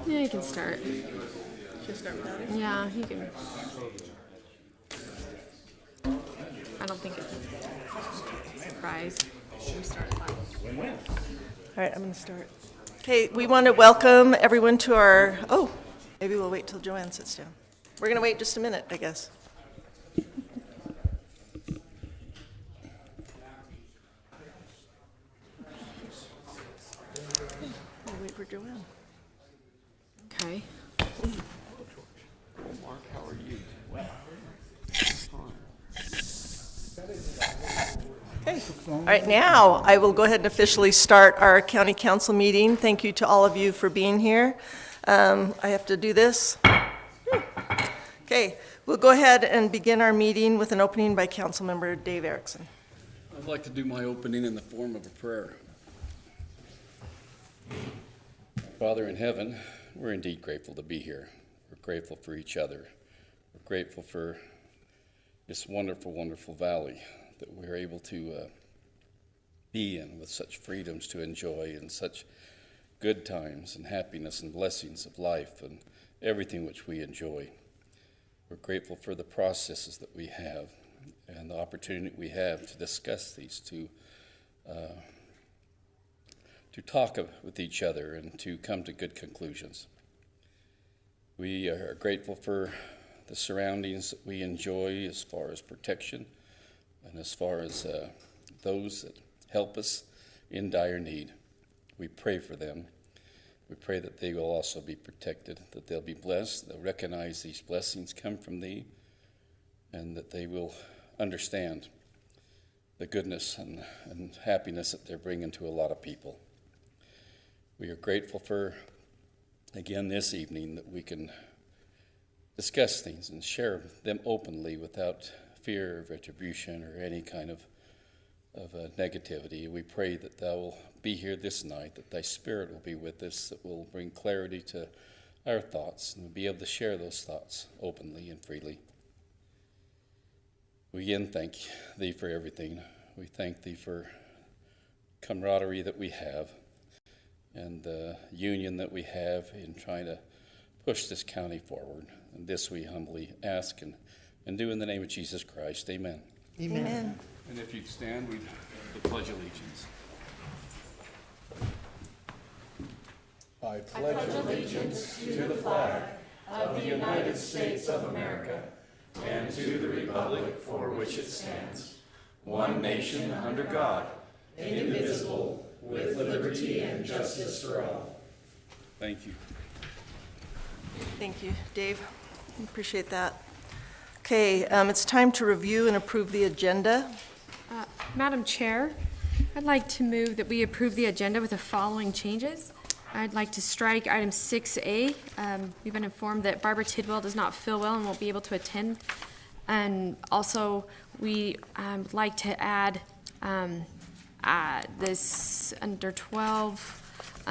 Yeah, you can start. Should start without it? Yeah, you can. I don't think it's a surprise. We start live. All right, I'm going to start. Okay, we want to welcome everyone to our, maybe we'll wait till Joanne sits down. We're going to wait just a minute, I guess. We'll wait for Joanne. Okay. Mark, how are you? Okay. All right, now I will go ahead and officially start our county council meeting. Thank you to all of you for being here. I have to do this. Okay, we'll go ahead and begin our meeting with an opening by Council Member Dave Erickson. I'd like to do my opening in the form of a prayer. Father in heaven, we're indeed grateful to be here. We're grateful for each other. We're grateful for this wonderful, wonderful valley that we're able to be in with such freedoms to enjoy and such good times and happiness and blessings of life and everything which we enjoy. We're grateful for the processes that we have and the opportunity we have to discuss these, to talk with each other and to come to good conclusions. We are grateful for the surroundings that we enjoy as far as protection and as far as those that help us in dire need. We pray for them. We pray that they will also be protected, that they'll be blessed, they'll recognize these blessings come from thee, and that they will understand the goodness and happiness that they're bringing to a lot of people. We are grateful for, again this evening, that we can discuss things and share them openly without fear of retribution or any kind of negativity. We pray that thou will be here this night, that thy spirit will be with us, that will bring clarity to our thoughts and be able to share those thoughts openly and freely. We again thank thee for everything. We thank thee for camaraderie that we have and the union that we have in trying to push this county forward. And this we humbly ask and do in the name of Jesus Christ. Amen. Amen. And if you'd stand, we'd pledge allegiance. I pledge allegiance to the flag of the United States of America and to the republic for which it stands, one nation under God, indivisible, with liberty and justice for all. Thank you. Thank you, Dave. Appreciate that. Okay, it's time to review and approve the agenda. Madam Chair, I'd like to move that we approve the agenda with the following changes. I'd like to strike item 6A. We've been informed that Barbara Tidwell does not feel well and won't be able to attend. And also, we would like to add this under 12.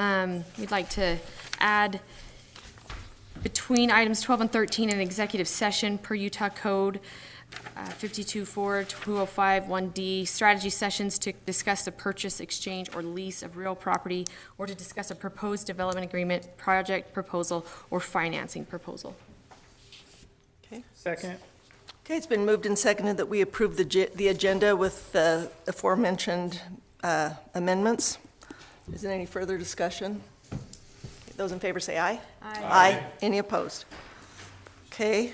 We'd like to add between items 12 and 13 an executive session per Utah Code 524205-1D, strategy sessions to discuss the purchase, exchange, or lease of real property, or to discuss a proposed development agreement, project proposal, or financing proposal. Okay. Second. Okay, it's been moved and seconded that we approve the agenda with the aforementioned amendments. Is there any further discussion? Those in favor say aye. Aye. Aye. Any opposed? Okay.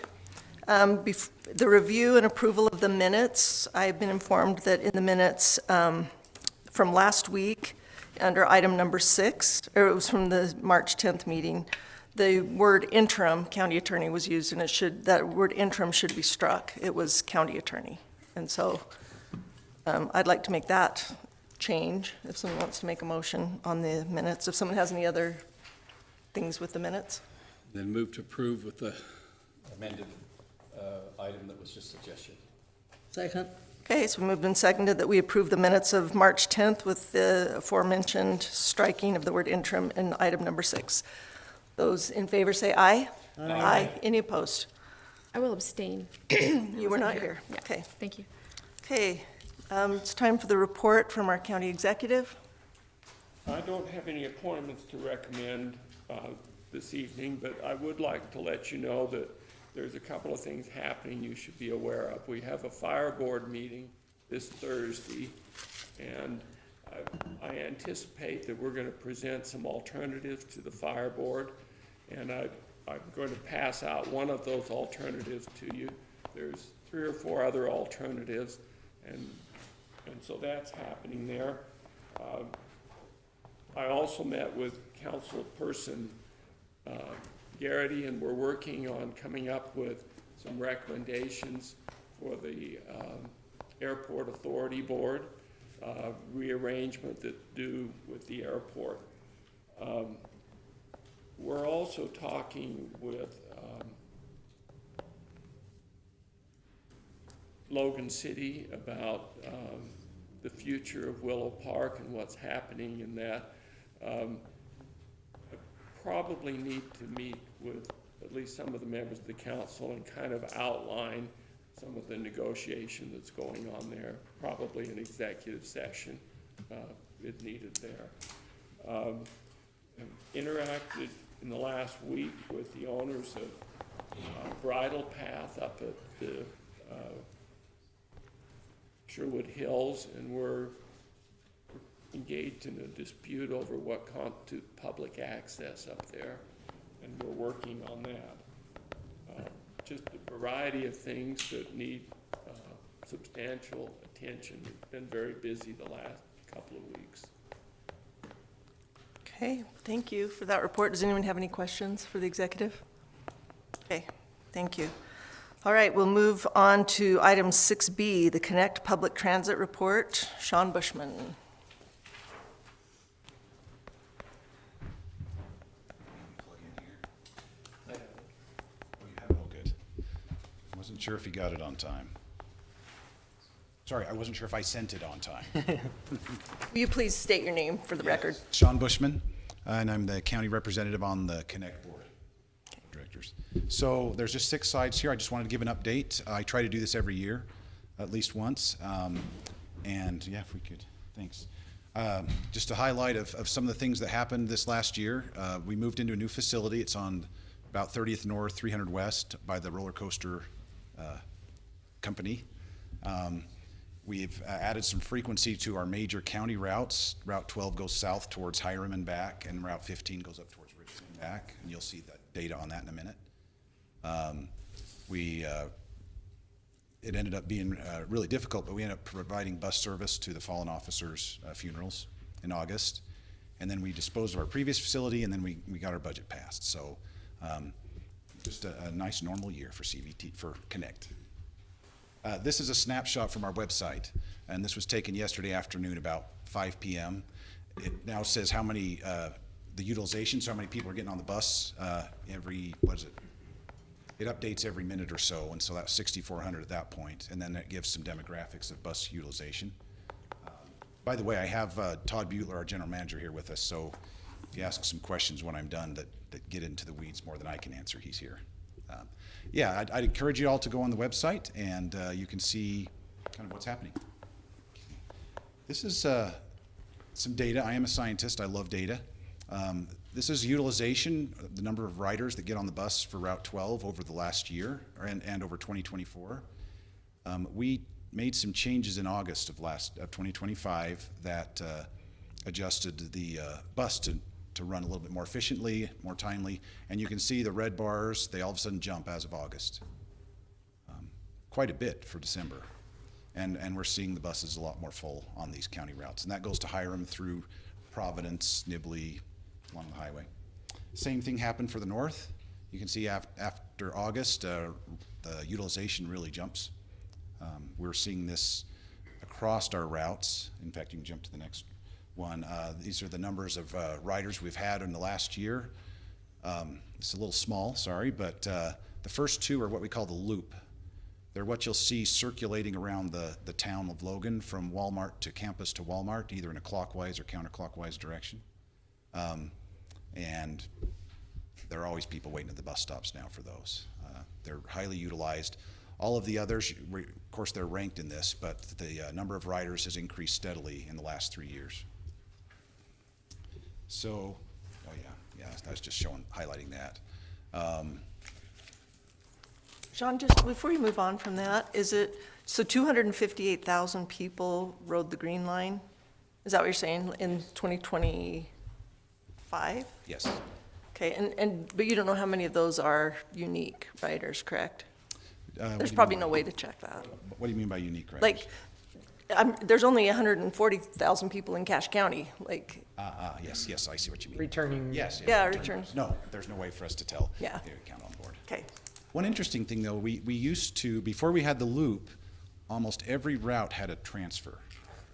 The review and approval of the minutes, I've been informed that in the minutes from last week, under item number 6, or it was from the March 10th meeting, the word interim county attorney was used, and that word interim should be struck. It was county attorney. And so I'd like to make that change if someone wants to make a motion on the minutes. If someone has any other things with the minutes. Then move to approve with the amended item that was just suggested. Second. Okay, so we moved and seconded that we approve the minutes of March 10th with the aforementioned striking of the word interim in item number 6. Those in favor say aye. Aye. Aye. Any opposed? I will abstain. You were not here. Yeah. Okay. Thank you. Okay, it's time for the report from our county executive. I don't have any appointments to recommend this evening, but I would like to let you know that there's a couple of things happening you should be aware of. We have a fire board meeting this Thursday, and I anticipate that we're going to present some alternatives to the fire board, and I'm going to pass out one of those alternatives to you. There's 3 or 4 other alternatives, and so that's happening there. I also met with Councilperson Garrity, and we're working on coming up with some recommendations for the Airport Authority Board, rearrangement that do with the airport. We're also talking with Logan City about the future of Willow Park and what's happening in that. I probably need to meet with at least some of the members of the council and kind of outline some of the negotiation that's going on there, probably an executive session if needed there. I've interacted in the last week with the owners of Bridle Path up at the Sherwood Hills, and we're engaged in a dispute over what constitutes public access up there, and we're working on that. Just a variety of things that need substantial attention. We've been very busy the last couple of weeks. Okay, thank you for that report. Does anyone have any questions for the executive? Okay, thank you. All right, we'll move on to item 6B, the Connect Public Transit Report. Sean Bushman. Oh, good. I wasn't sure if you got it on time. Sorry, I wasn't sure if I sent it on time. Will you please state your name for the record? Sean Bushman, and I'm the county representative on the Connect Board of Directors. So there's just 6 slides here. I just wanted to give an update. I try to do this every year, at least once. And yeah, if we could, thanks. Just a highlight of some of the things that happened this last year. We moved into a new facility. It's on about 30th North, 300 West by the roller coaster company. We've added some frequency to our major county routes. Route 12 goes south towards Hiram and back, and Route 15 goes up towards Richmond and back, and you'll see that data on that in a minute. It ended up being really difficult, but we ended up providing bus service to the fallen officers' funerals in August. And then we disposed of our previous facility, and then we got our budget passed. So just a nice normal year for CVT, for Connect. This is a snapshot from our website, and this was taken yesterday afternoon about 5 p.m. It now says how many, the utilization, so how many people are getting on the bus every, what is it? It updates every minute or so, and so that's 6,400 at that point, and then it gives some demographics of bus utilization. By the way, I have Todd Butler, our general manager, here with us, so if you ask some questions when I'm done that get into the weeds more than I can answer, he's here. Yeah, I'd encourage you all to go on the website, and you can see kind of what's happening. This is some data. I am a scientist. I love data. This is utilization, the number of riders that get on the bus for Route 12 over the last year and over 2024. We made some changes in August of 2025 that adjusted the bus to run a little bit more efficiently, more timely, and you can see the red bars, they all of a sudden jump as of August. Quite a bit for December. And we're seeing the buses a lot more full on these county routes. And that goes to Hiram through Providence, Nibley, along the highway. Same thing happened for the north. You can see after August, the utilization really jumps. We're seeing this across our routes. In fact, you can jump to the next one. These are the numbers of riders we've had in the last year. It's a little small, sorry, but the first 2 are what we call the loop. They're what you'll see circulating around the town of Logan from Walmart to campus to Walmart, either in a clockwise or counterclockwise direction. And there are always people waiting at the bus stops now for those. They're highly utilized. All of the others, of course, they're ranked in this, but the number of riders has increased steadily in the last 3 years. So, oh yeah, I was just highlighting that. John, just before you move on from that, so 258,000 people rode the Green Line? Is that what you're saying, in 2025? Yes. Okay, but you don't know how many of those are unique riders, correct? What do There's you probably mean no way to check that. What do you mean by unique riders? Like, there's only 140,000 people in Cache County, like, Yes, I see what you mean. Returning. Yes. Yeah, returns. No, there's no way for us to tell. Yeah. They would count on board. okay. One interesting thing, though, we used to, before we had the loop, almost every route had a transfer.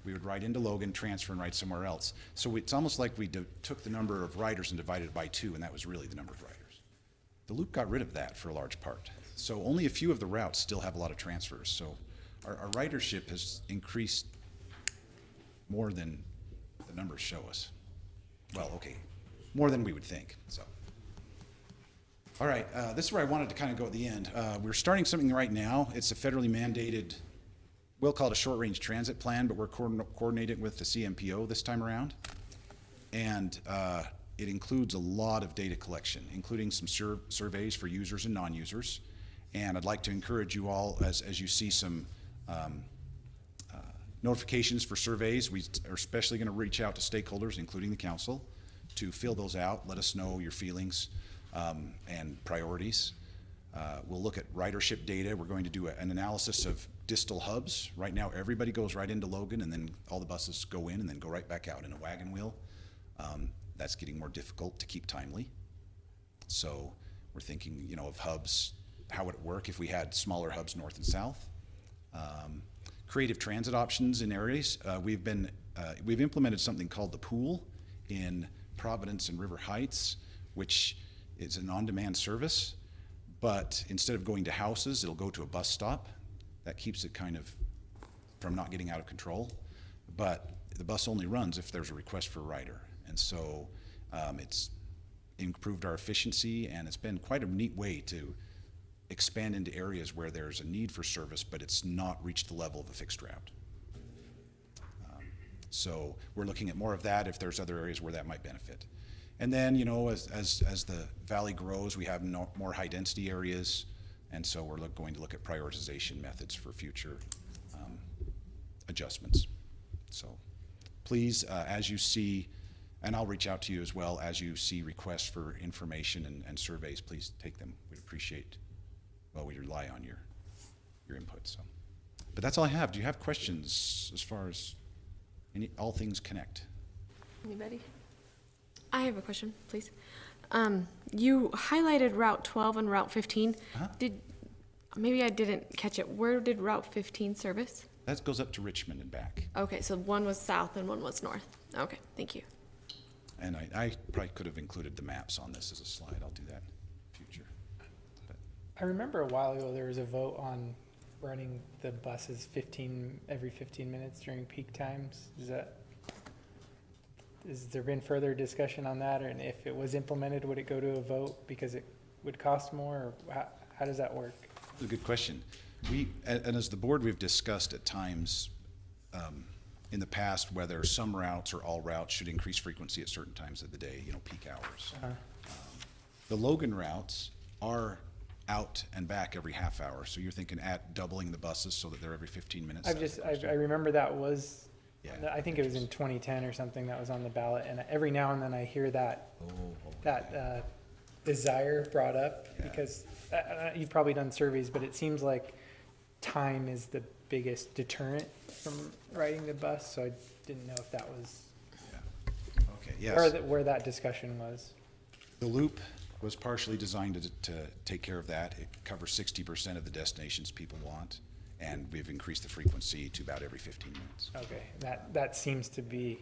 We would ride into Logan, transfer, and ride somewhere else. So it's almost like we took the number of riders and divided it by 2, and that was really the number of riders. The loop got rid of that for a large part. So only a few of the routes still have a lot of transfers. So our ridership has increased more than the numbers show us. Well, okay, more than we would think, so. All right, this is where I wanted to kind of go at the end. We're starting something right now. It's a federally mandated, we'll call it a short-range transit plan, but we're coordinating with the CMPO this time around. And it includes a lot of data collection, including some surveys for users and non-users. And I'd like to encourage you all, as you see some notifications for surveys, we are especially going to reach out to stakeholders, including the council, to fill those out, let us know your feelings and priorities. We'll look at ridership data. We're going to do an analysis of distal hubs. Right now, everybody goes right into Logan, and then all the buses go in and then go right back out in a wagon wheel. That's getting more difficult to keep timely. So we're thinking, of hubs. How would it work if we had smaller hubs north and south? Creative transit options in areas. We've implemented something called the Pool in Providence and River Heights, which is an on-demand service, but instead of going to houses, it'll go to a bus stop. That keeps it kind of from not getting out of control. But the bus only runs if there's a request for a rider. And so it's improved our efficiency, and it's been quite a neat way to expand into areas where there's a need for service, but it's not reached the level of a fixed route. So we're looking at more of that if there's other areas where that might benefit. And then, as the valley grows, we have more high-density areas, and so we're going to look at prioritization methods for future adjustments. So please, as you see, and I'll reach out to you as well, as you see requests for information and surveys, please take them. We'd appreciate, we rely on your input. So, but that's all I have. Do you have questions as far as all things connect? Anybody? I have a question, please. You highlighted Route 12 and Route 15. Maybe I didn't catch it. Where did Route 15 service? That goes up to Richmond and back. Okay, so one was south and one was north. Okay, thank you. And I probably could have included the maps on this as a slide. I'll do that in future. But I remember a while ago there was a vote on running the buses every 15 minutes during peak times. Has there been further discussion on that? And if it was implemented, would it go to a vote because it would cost more? Or how does that work? that's a good question. And as the board, we've discussed at times in the past whether some routes or all routes should increase frequency at certain times of the day, peak hours. The Logan routes are out and back every half hour, so you're thinking at doubling the buses so that they're every 15 minutes? I remember that was, Yeah. I think it was in 2010 or something that was on the ballot, and every now and then I hear that desire brought up, Yeah. because you've probably done surveys, but it seems like time is the biggest deterrent from riding the bus, so I didn't know if that was, Okay, yes. where that discussion was. The loop was partially designed to take care of that. It covers 60% of the destinations people want, and we've increased the frequency to about every 15 minutes. Okay, that seems to be,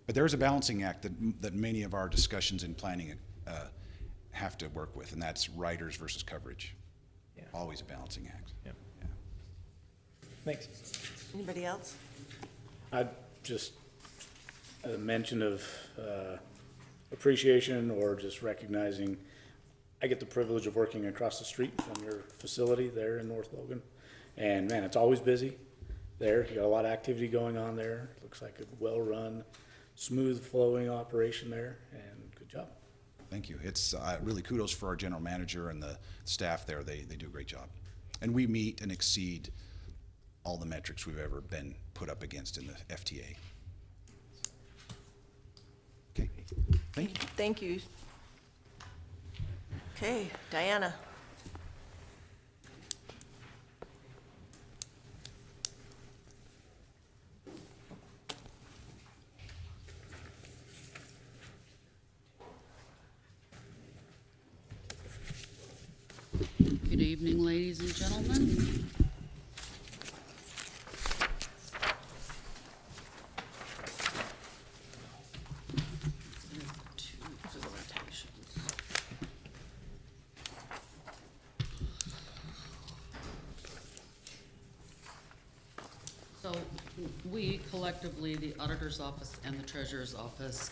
But there is a balancing act that many of our discussions in planning have to work with, and that's riders versus coverage. Yeah. Always a balancing act. Yep. Yeah. thanks. Anybody else? Just a mention of appreciation or just recognizing, I get the privilege of working across the street from your facility there in North Logan. And man, it's always busy there. You got a lot of activity going on there. Looks like a well-run smooth flowing operation there, and good job. Thank you. It's really kudos for our general manager and the staff there. They do a great job. And we meet and exceed all the metrics we've ever been put up against in the FTA. Okay, thank you. Thank you. Okay, Diana. Good evening, ladies and gentlemen. Two facilitations. So we collectively, the Auditor's Office and the Treasurer's Office,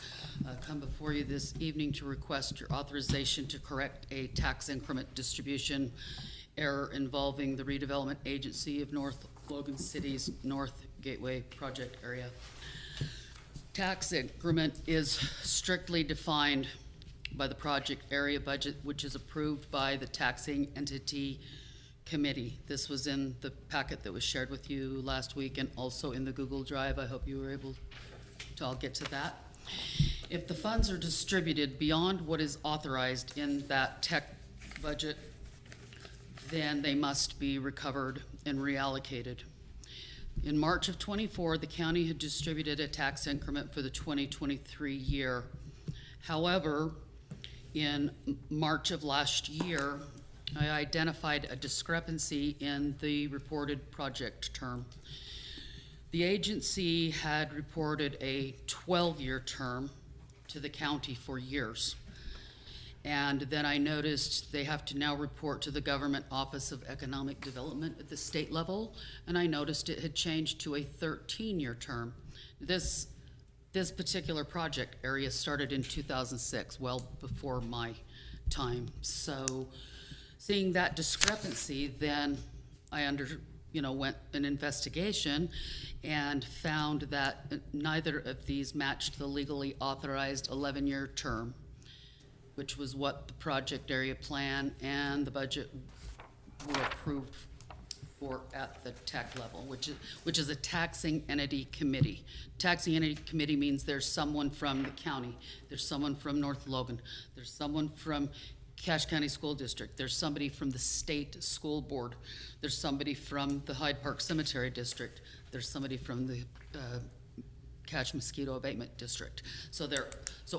come before you this evening to request your authorization to correct a tax increment distribution error involving the redevelopment agency of North Logan City's North Gateway project area. Tax increment is strictly defined by the project area budget, which is approved by the taxing entity committee. This was in the packet that was shared with you last week and also in the Google Drive. I hope you were able to all get to that. If the funds are distributed beyond what is authorized in that tech budget, then they must be recovered and reallocated. In March of '24, the county had distributed a tax increment for the 2023 year. However, in March of last year, I identified a discrepancy in the reported project term. The agency had reported a 12-year term to the county for years. And then I noticed they have to now report to the Government Office of Economic Development at the state level, and I noticed it had changed to a 13-year term. This particular project area started in 2006, well before my time. So seeing that discrepancy, then I went an investigation and found that neither of these matched the legally authorized 11-year term, which was what the project area plan and the budget were approved for at the TAC level, which is a taxing entity committee. Taxing entity committee means there's someone from the county, there's someone from North Logan, there's someone from Cache County School District, there's somebody from the state school board, there's somebody from the Hyde Park Cemetery District, there's somebody from the Cache Mosquito Abatement District. So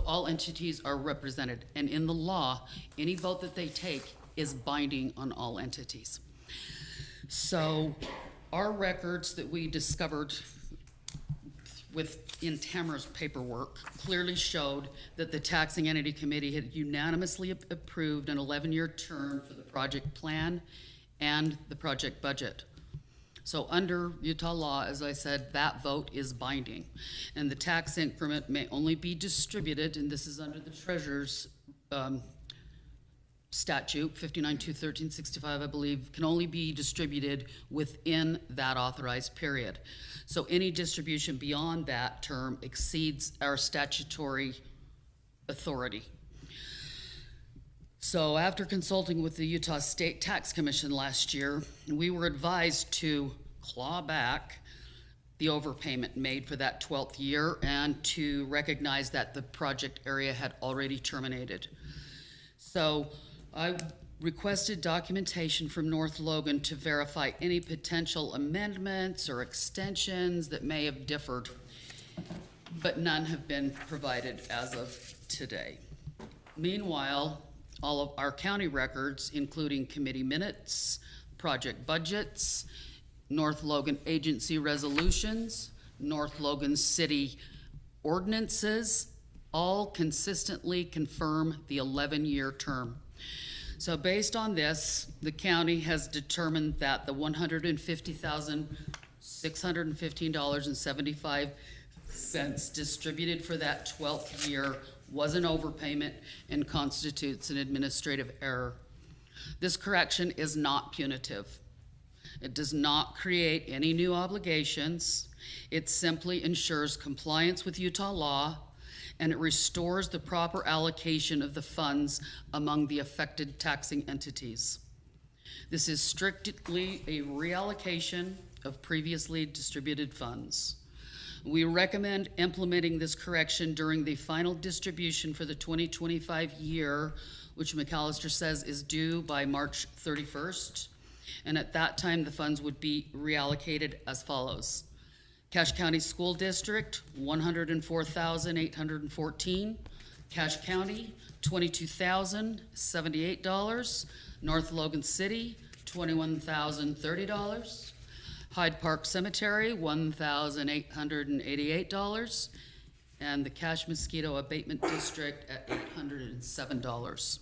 all entities are represented, and in the law, any vote that they take is binding on all entities. So our records that we discovered in Tamara's paperwork clearly showed that the taxing entity committee had unanimously approved an 11-year term for the project plan and the project budget. So under Utah law, as I said, that vote is binding. And the tax increment may only be distributed, and this is under the treasurer's statute, 59-213-65, I believe, can only be distributed within that authorized period. So any distribution beyond that term exceeds our statutory authority. So after consulting with the Utah State Tax Commission last year, we were advised to claw back the overpayment made for that 12th year and to recognize that the project area had already terminated. So I requested documentation from North Logan to verify any potential amendments or extensions that may have differed, but none have been provided as of today. Meanwhile, all of our county records, including committee minutes, project budgets, North Logan agency resolutions, North Logan city ordinances, all consistently confirm the 11-year term. So based on this, the county has determined that the $150,615.75 distributed for that 12th year was an overpayment and constitutes an administrative error. This correction is not punitive. It does not create any new obligations. It simply ensures compliance with Utah law, and it restores the proper allocation of the funds among the affected taxing entities. This is strictly a reallocation of previously distributed funds. We recommend implementing this correction during the final distribution for the 2025 year, which McAllister says is due by March 31st. And at that time, the funds would be reallocated as follows. Cache County School District, $104,814. Cache County, $22,078. North Logan City, $21,030. Hyde Park Cemetery, $1,888. And the Cache Mosquito Abatement District at $807.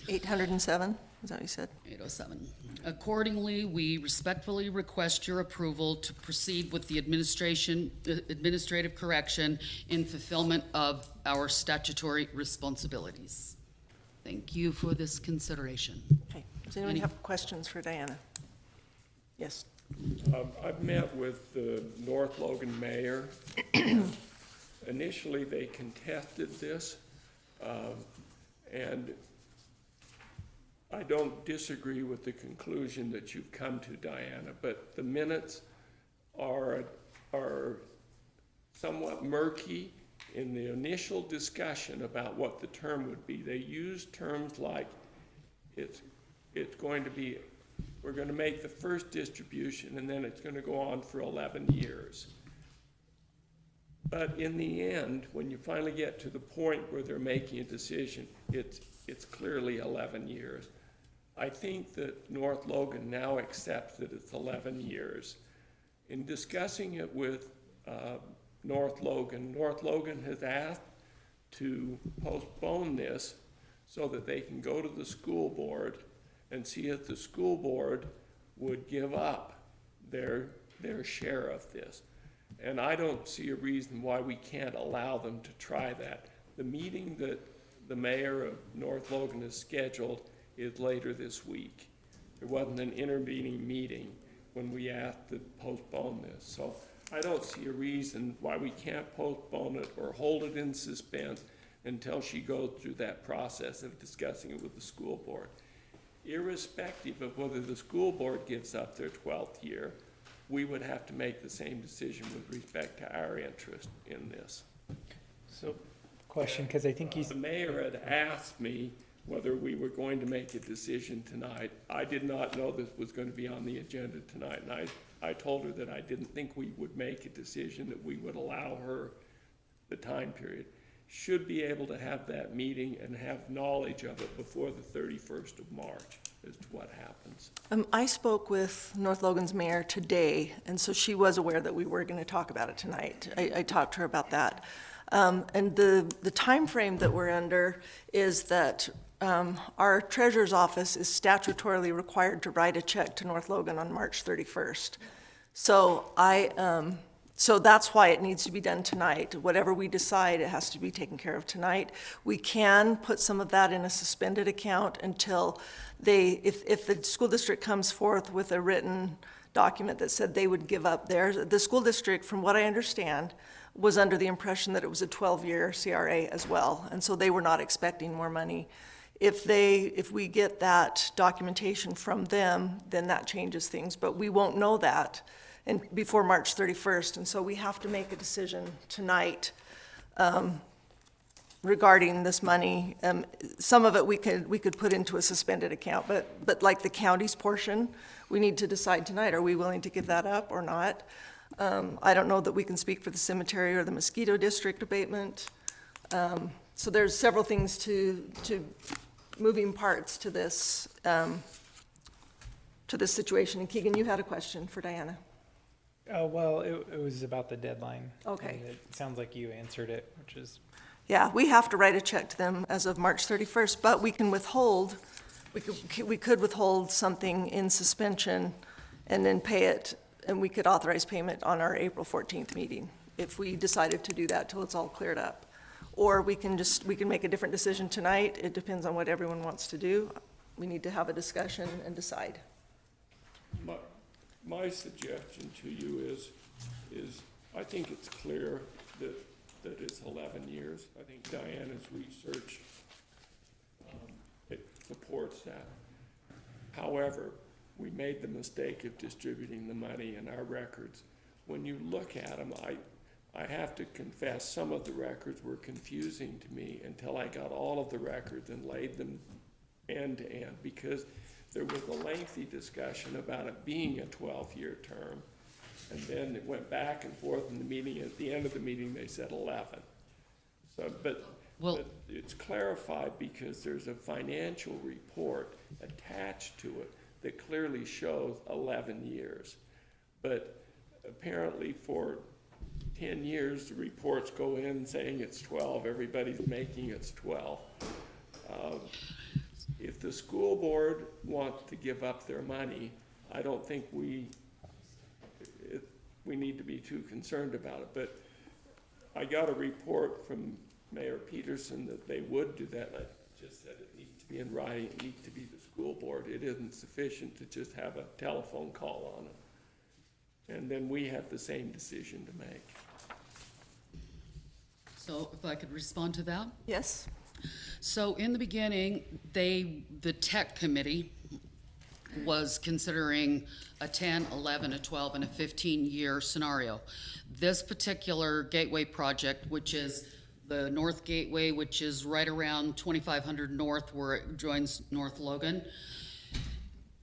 807, is that what you said? 807. Accordingly, we respectfully request your approval to proceed with the administrative correction in fulfillment of our statutory responsibilities. Thank you for this consideration. Okay, does anyone have questions for Diana? Yes. I've met with the North Logan mayor. Initially, they contested this, and I don't disagree with the conclusion that you've come to, Diana, but the minutes are somewhat murky in the initial discussion about what the term would be. They used terms like it's going to be, we're going to make the first distribution and then it's going to go on for 11 years. But in the end, when you finally get to the point where they're making a decision, it's clearly 11 years. I think that North Logan now accepts that it's 11 years. In discussing it with North Logan has asked to postpone this so that they can go to the school board and see if the school board would give up their share of this. And I don't see a reason why we can't allow them to try that. The meeting that the mayor of North Logan has scheduled is later this week. There wasn't an intervening meeting when we asked to postpone this. So I don't see a reason why we can't postpone it or hold it in suspense until she goes through that process of discussing it with the school board. Irrespective of whether the school board gives up their 12th year, we would have to make the same decision with respect to our interest in this. So, question, because I think The mayor had asked me whether we were going to make a decision tonight. I did not know this was going to be on the agenda tonight, and I told her that I didn't think we would make a decision, that we would allow her the time period. Should be able to have that meeting and have knowledge of it before the 31st of March as to what happens. I spoke with North Logan's mayor today, and so she was aware that we were going to talk about it tonight. I talked to her about that. And the time frame that we're under is that our treasurer's office is statutorily required to write a check to North Logan on March 31st. So so that's why it needs to be done tonight. Whatever we decide, it has to be taken care of tonight. We can put some of that in a suspended account until if the school district comes forth with a written document that said they would give up theirs. The school district, from what I understand, was under the impression that it was a 12-year CRA as well, and so they were not expecting more money. If we get that documentation from them, then that changes things, but we won't know that before March 31st, and so we have to make a decision tonight regarding this money. Some of it we could put into a suspended account, but like the county's portion, we need to decide tonight, are we willing to give that up or not? I don't know that we can speak for the cemetery or the mosquito district abatement. So there's several things to moving parts to this situation. And Keegan, you had a question for Diana. well, it was about the deadline. Okay. And it sounds like you answered it, which is, Yeah, we have to write a check to them as of March 31st, but we can withhold, we could withhold something in suspension and then pay it, and we could authorize payment on our April 14th meeting if we decided to do that till it's all cleared up. Or we can make a different decision tonight. It depends on what everyone wants to do. We need to have a discussion and decide. my suggestion to you is I think it's clear that it's 11 years. I think Diana's research it supports that. However, we made the mistake of distributing the money in our records. When you look at them, I have to confess, some of the records were confusing to me until I got all of the records and laid them end to end, because there was a lengthy discussion about it being a 12-year term, and then it went back and forth in the meeting. At the end of the meeting, they said 11. So, but it's clarified because there's a financial report attached to it that clearly shows 11 years. But apparently for 10 years, the reports go in saying it's 12, everybody's making it's 12. If the school board wants to give up their money, I don't think we need to be too concerned about it. But I got a report from Mayor Peterson that they would do that. I just said it needs to be in writing, it needs to be the school board. It isn't sufficient to just have a telephone call on it. And then we have the same decision to make. So if I could respond to that? Yes? So in the beginning, the tech committee was considering a 10, 11, a 12, and a 15-year scenario. This particular gateway project, which is the North Gateway, which is right around 2500 North where it joins North Logan,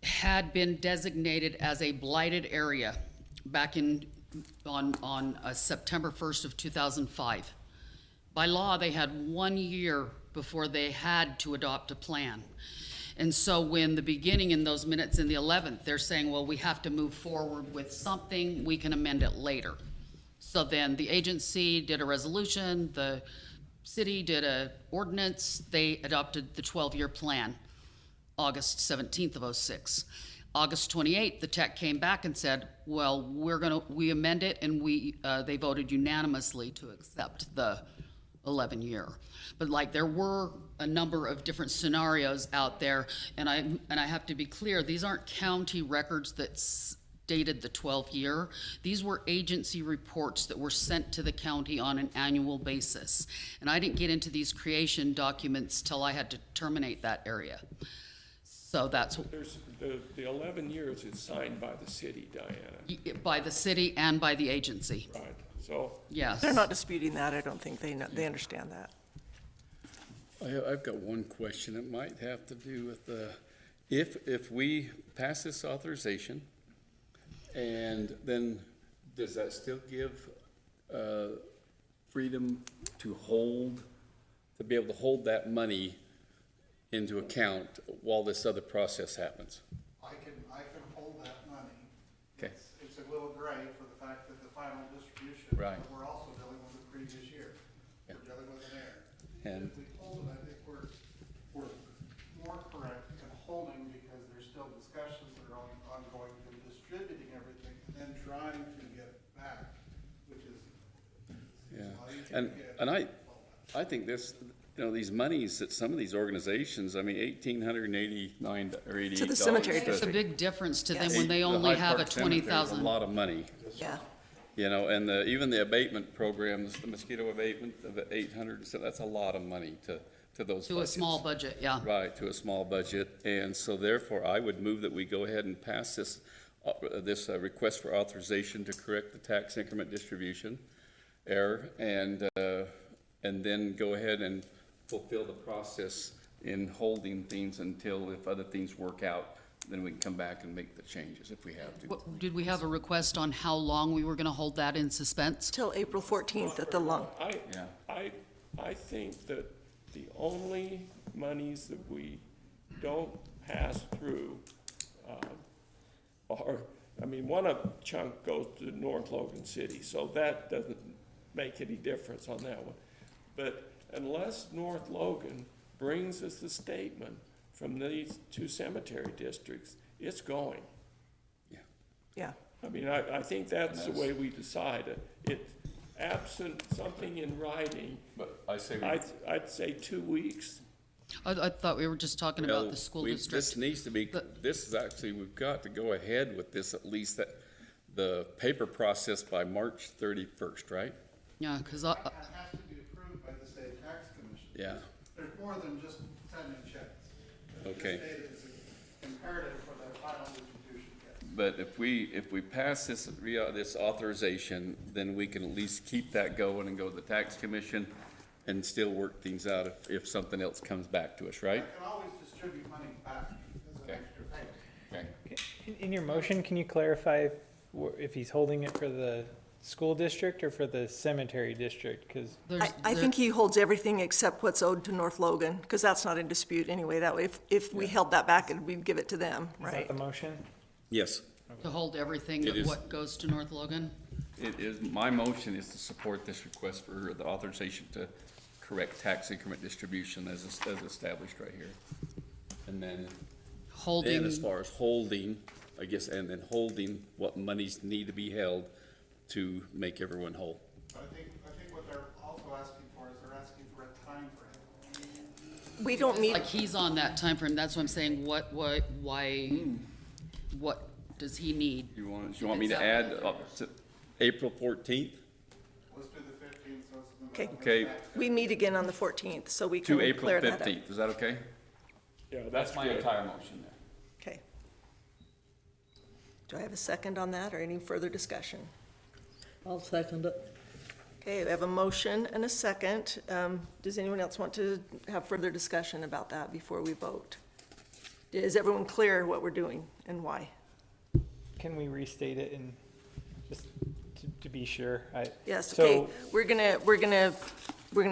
had been designated as a blighted area back on September 1st of 2005. By law, they had 1 year before they had to adopt a plan. And so when the beginning in those minutes in the 11th, they're saying, well, we have to move forward with something, we can amend it later. So then the agency did a resolution, the city did a ordinance, they adopted the 12-year plan, August 17th of '06. August 28th, the tech came back and said, well, we amend it, and they voted unanimously to accept the 11-year. But like there were a number of different scenarios out there, and I have to be clear, these aren't county records that dated the 12-year. These were agency reports that were sent to the county on an annual basis. And I didn't get into these creation documents till I had to terminate that area. So that's There's the 11 years is signed by the city, Diana. by the city and by the agency. Right. So Yes. They're not disputing that. I don't think they understand that. I've got one question. It might have to do with if we pass this authorization, and then does that still give freedom to be able to hold that money into account while this other process happens? I can hold that money. Okay. It's a little gray for the fact that the final distribution. Right. But we're also dealing with the previous year. Yeah. We're dealing with an error. And- If we hold it, I think we're more correct in holding, because there's still discussions that are ongoing than distributing everything and then trying to get it back, which is. Yeah. a lot easier to And get. I think this, these monies that some of these organizations, I mean, $1,889 or $88. To the cemetery It's a big difference to them Yes. when they The only Hyde have a Park Cemetery is 20,000. A lot of money, Yeah. and even the abatement programs, the mosquito abatement of 800, so that's a lot of money to those To a budgets. small budget, yeah. Right, to a small budget, and so therefore, I would move that we go ahead and pass this request for authorization to correct the tax increment distribution error, and then go ahead and fulfill the process in holding things until, if other things work out, then we can come back and make the changes if we have to. Did we have a request on how long we were going to hold that in suspense? Till April 14th at the lung. Yeah. I think that the only monies that we don't pass through are, one chunk goes to North Logan City, so that doesn't make any difference on that one. But unless North Logan brings us the statement from these two cemetery districts, it's going. Yeah. I think that's the way we decide it. It's absent something in writing, But I say, I'd say 2 weeks. I thought we were just talking Well, about the school This district. needs to be, But- this is actually, we've got to go ahead with this, at least that, the paper process by March 31st, right? Yeah, because That has to be approved by the state tax commission. Yeah, There's more than just sending checks. Okay. The state is imperative for the final distribution checks. but if we pass this authorization, then we can at least keep that going and go to the tax commission and still work things out if something else comes back to us, right? I can always distribute money back as an Okay. extra payment. Okay. In your motion, can you clarify if he's holding it for the school district or for the cemetery district? Because I think he holds everything except what's owed to North Logan, because that's not in dispute anyway. That way, if we held that back, we'd give it to them, is that right? the motion? Yes. to hold everything It that is. what goes to North Logan. It is, my motion is to support this request for the authorization to correct tax increment distribution as established right here. And then Holding, as far as holding, I guess, and then holding what monies need to be held to make everyone whole. But I think what they're also asking for is they're asking for a time frame. We don't need, like he's on that time frame. That's what I'm saying. Why, what does he need? You want me to add up to April 14th Let's do the 15th, so it's in the okay, middle of Okay. the tax. we meet again on the 14th, so we can to April clear that up. 15th? Is that okay? Yeah, that's my good. entire motion there. Okay. Do I have a second on that, or any further discussion? I'll second it. Okay, we have a motion and a second. Does anyone else want to have further discussion about that before we vote? Is everyone clear what we're doing and why? Can we restate it and just to be sure? Yes, So- okay, we're gonna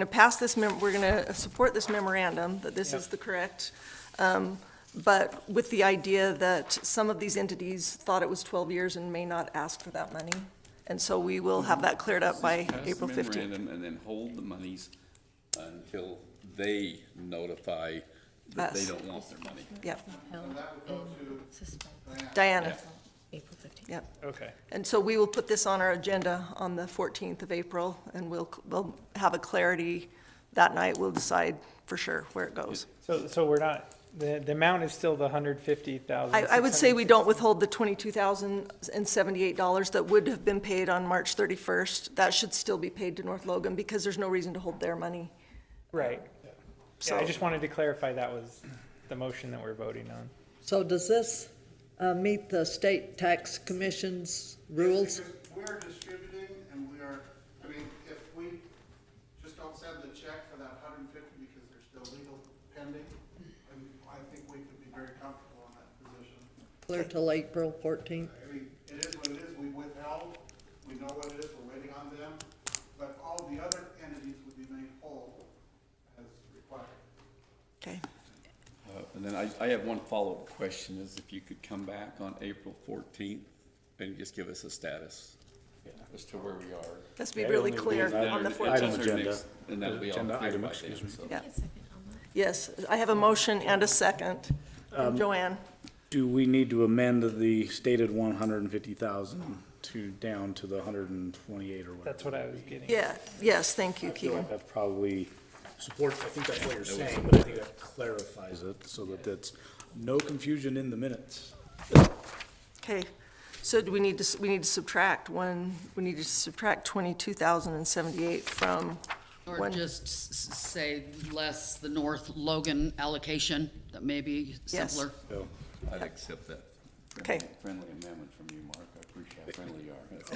pass this, we're gonna support this memorandum, that this is the correct, but with the idea that some of these entities thought it was 12 years and may not ask for that money. And so we will have that cleared up by Pass the April 15th. memorandum and then hold the monies until they notify that they Us. don't want their money. Yep, And that would go to Diana, April 15th. yep. Okay. And so we will put this on our agenda on the 14th of April, and we'll have a clarity that night. We'll decide for sure where it goes. So we're not, the amount is still the 150,000. I would say we don't withhold the $22,078 that would have been paid on March 31st. That should still be paid to North Logan, because there's no reason to hold their money. Right. Yeah, So- I just wanted to clarify that was the motion that we're voting on. So does this meet the state tax commission's rules? Because we're distributing and we are, I mean, if we just don't send the check for that 150 because there's still legal pending, and I think we could be very comfortable in that position. Clear till April 14th? I mean, it is what it is, we withheld, we know what it is, we're waiting on them, but all the other entities would be made whole as required. Okay, And then I have one follow-up question, is if you could come back on April 14th and just give us a status as to where we are. let's be Yeah, really it'll clear be an on the And 14th. Item our agenda. next- And that'll be all Agenda clear item, by excuse then, me. so. Yeah. Yes, I have a motion and a second. Joanne? Do we need to amend the stated 150,000 to, down to the 128 or whatever? That's what I was getting. Yeah, yes, thank you, I feel Keegan. like that's probably support, I think that's what you're saying, but I think that clarifies it so that it's no confusion in the minutes. Okay, so do we need to subtract we need to subtract 22,078 from Or one. just say less the North Logan allocation, that may be Yes. simpler. So, I'd accept that. Okay. Friendly amendment from you, Mark. I appreciate how friendly you are. That's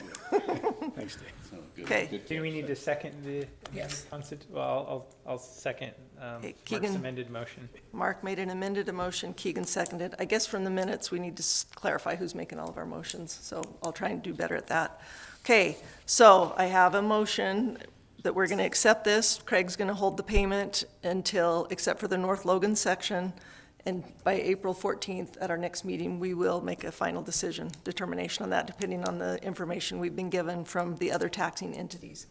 good. thanks, Dave. So, good- Okay. good Do we need to second the? Yes. Well, I'll second Okay, Mark's Keegan. amended motion. Mark made an amended motion, Keegan seconded. I guess from the minutes, we need to clarify who's making all of our motions, so I'll try and do better at that. Okay, so I have a motion that we're going to accept this. Craig's going to hold the payment until, except for the North Logan section, and by April 14th, at our next meeting, we will make a final determination on that, depending on the information we've been given from the other taxing entities.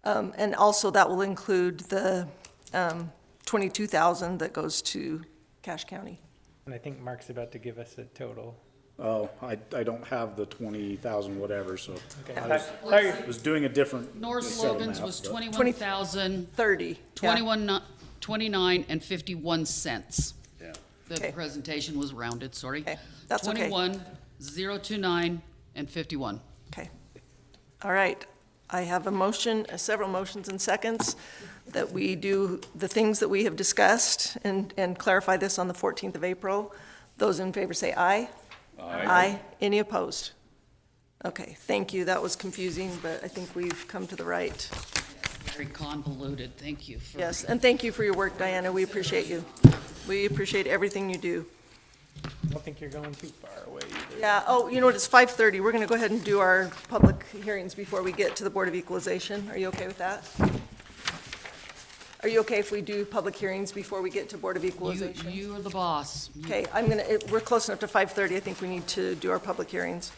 And also, that will include the 22,000 that goes to Cache County. And I think Mark's about to give us a total. Oh, I don't have the 20,000 whatever, so Okay. I was doing a different North set of Logan's math, was but- 21,000, 30. 29 and 51 cents. Yeah. The Okay. presentation was rounded, sorry. Okay, that's okay. 21,029 and 51. Okay. All right. I have a motion, several motions and seconds, that we do the things that we have discussed and clarify this on the 14th of April. Those in favor say aye. Aye. Any opposed? Okay, thank you. That was confusing, but I think we've come to the right. Very convoluted, thank you. for- Yes, and thank you for your work, Diana. We appreciate you. We appreciate everything you do. I don't think you're going too far away either. Yeah, oh, you know what, it's 5:30. We're going to go ahead and do our public hearings before we get to the Board of Equalization. Are you okay with that? Are you okay if we do public hearings before we get to Board of Equalization? You are the boss. Okay, we're close enough to 5:30. I think we need to do our public hearings.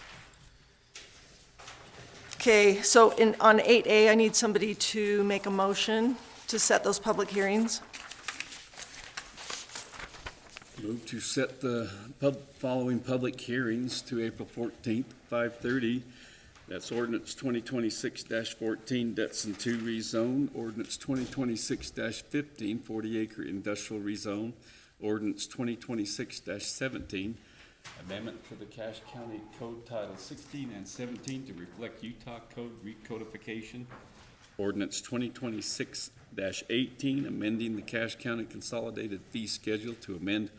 Okay, so on 8A, I need somebody to make a motion to set those public hearings. Move to set the following public hearings to April 14th, 5:30. That's ordinance 2026-14, Detson 2 rezone, ordinance 2026-15, 40-acre industrial rezone, ordinance 2026-17, amendment to the Cache County Code Title 16 and 17 to reflect Utah Code recodification, ordinance 2026-18, amending the Cache County Consolidated Fee Schedule to amend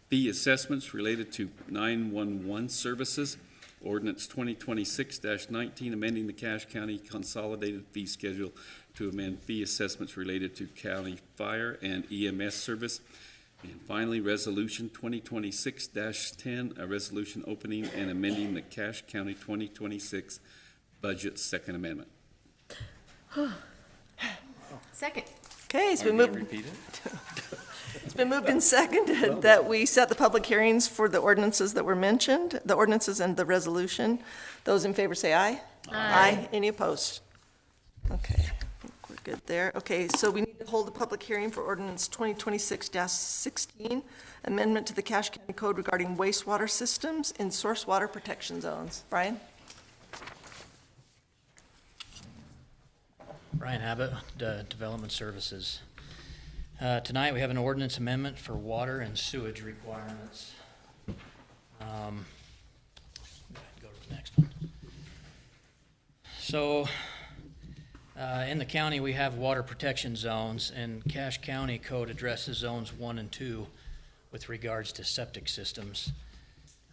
fee assessments related to 911 services, ordinance 2026-19, amending the Cache County Consolidated Fee Schedule to amend fee assessments related to county fire and EMS service. And finally, resolution 2026-10, a resolution opening and amending the Cache County 2026 budget, second amendment. Second. Okay, it's Are been you gonna moved. repeat it? It's been moved and seconded that we set the public hearings for the ordinances that were mentioned, the ordinances and the resolution. Those in favor say aye. Aye. Any opposed? Okay, I think we're good there. Okay, so we need to hold a public hearing for ordinance 2026-16, amendment to the Cache County Code regarding wastewater systems in source water protection zones. Brian? Brian Abbott, Development Services. Tonight, we have an ordinance amendment for water and sewage requirements. Go to the next one. So, in the county, we have water protection zones, and Cache County Code addresses zones 1 and 2 with regards to septic systems.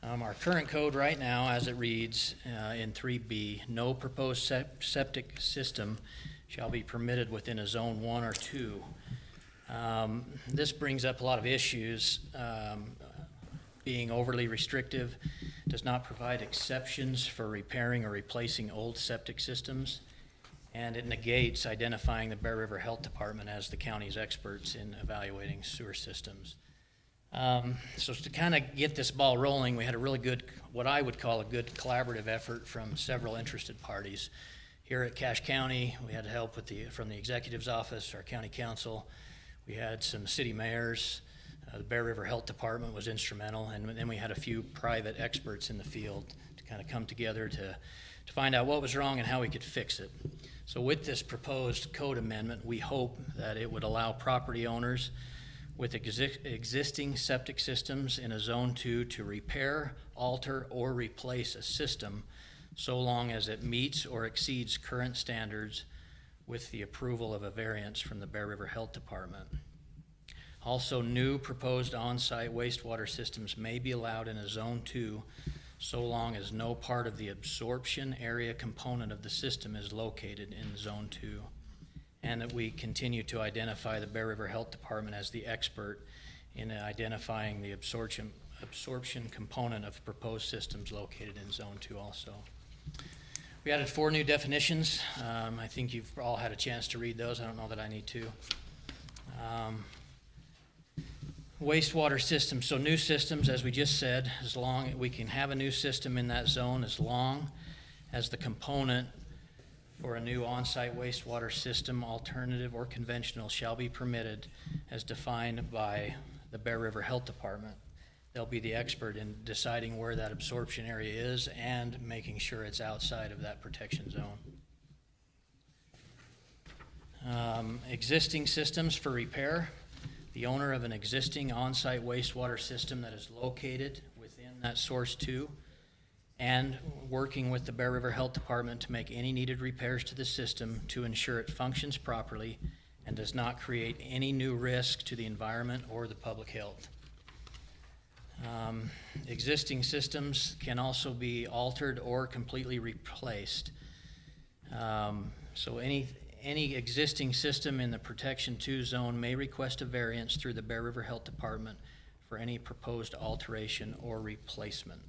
Our current code right now, as it reads in 3B, no proposed septic system shall be permitted within a zone 1 or 2. This brings up a lot of issues. Being overly restrictive, does not provide exceptions for repairing or replacing old septic systems, and it negates identifying the Bear River Health Department as the county's experts in evaluating sewer systems. So to kind of get this ball rolling, we had a really good, what I would call a good collaborative effort from several interested parties. Here at Cache County, we had help from the executive's office, our county council. We had some city mayors. The Bear River Health Department was instrumental, and then we had a few private experts in the field to kind of come together to find out what was wrong and how we could fix it. So with this proposed code amendment, we hope that it would allow property owners with existing septic systems in a Zone 2 to repair, alter, or replace a system so long as it meets or exceeds current standards with the approval of a variance from the Bear River Health Department. Also, new proposed on-site wastewater systems may be allowed in a Zone 2 so long as no part of the absorption area component of the system is located in Zone 2, and that we continue to identify the Bear River Health Department as the expert in identifying the absorption component of proposed systems located in Zone 2 also. We added 4 new definitions. I think you've all had a chance to read those. I don't know that I need to. Wastewater systems, so new systems, as we just said, as long we can have a new system in that zone as long as the component for a new on-site wastewater system, alternative or conventional, shall be permitted as defined by the Bear River Health Department. they'll be the expert in deciding where that absorption area is and making sure it's outside of that protection zone. Existing systems for repair. The owner of an existing on-site wastewater system that is located within that source 2 and working with the Bear River Health Department to make any needed repairs to the system to ensure it functions properly and does not create any new risk to the environment or the public health. Existing systems can also be altered or completely replaced. So any existing system in the Protection 2 zone may request a variance through the Bear River Health Department for any proposed alteration or replacement.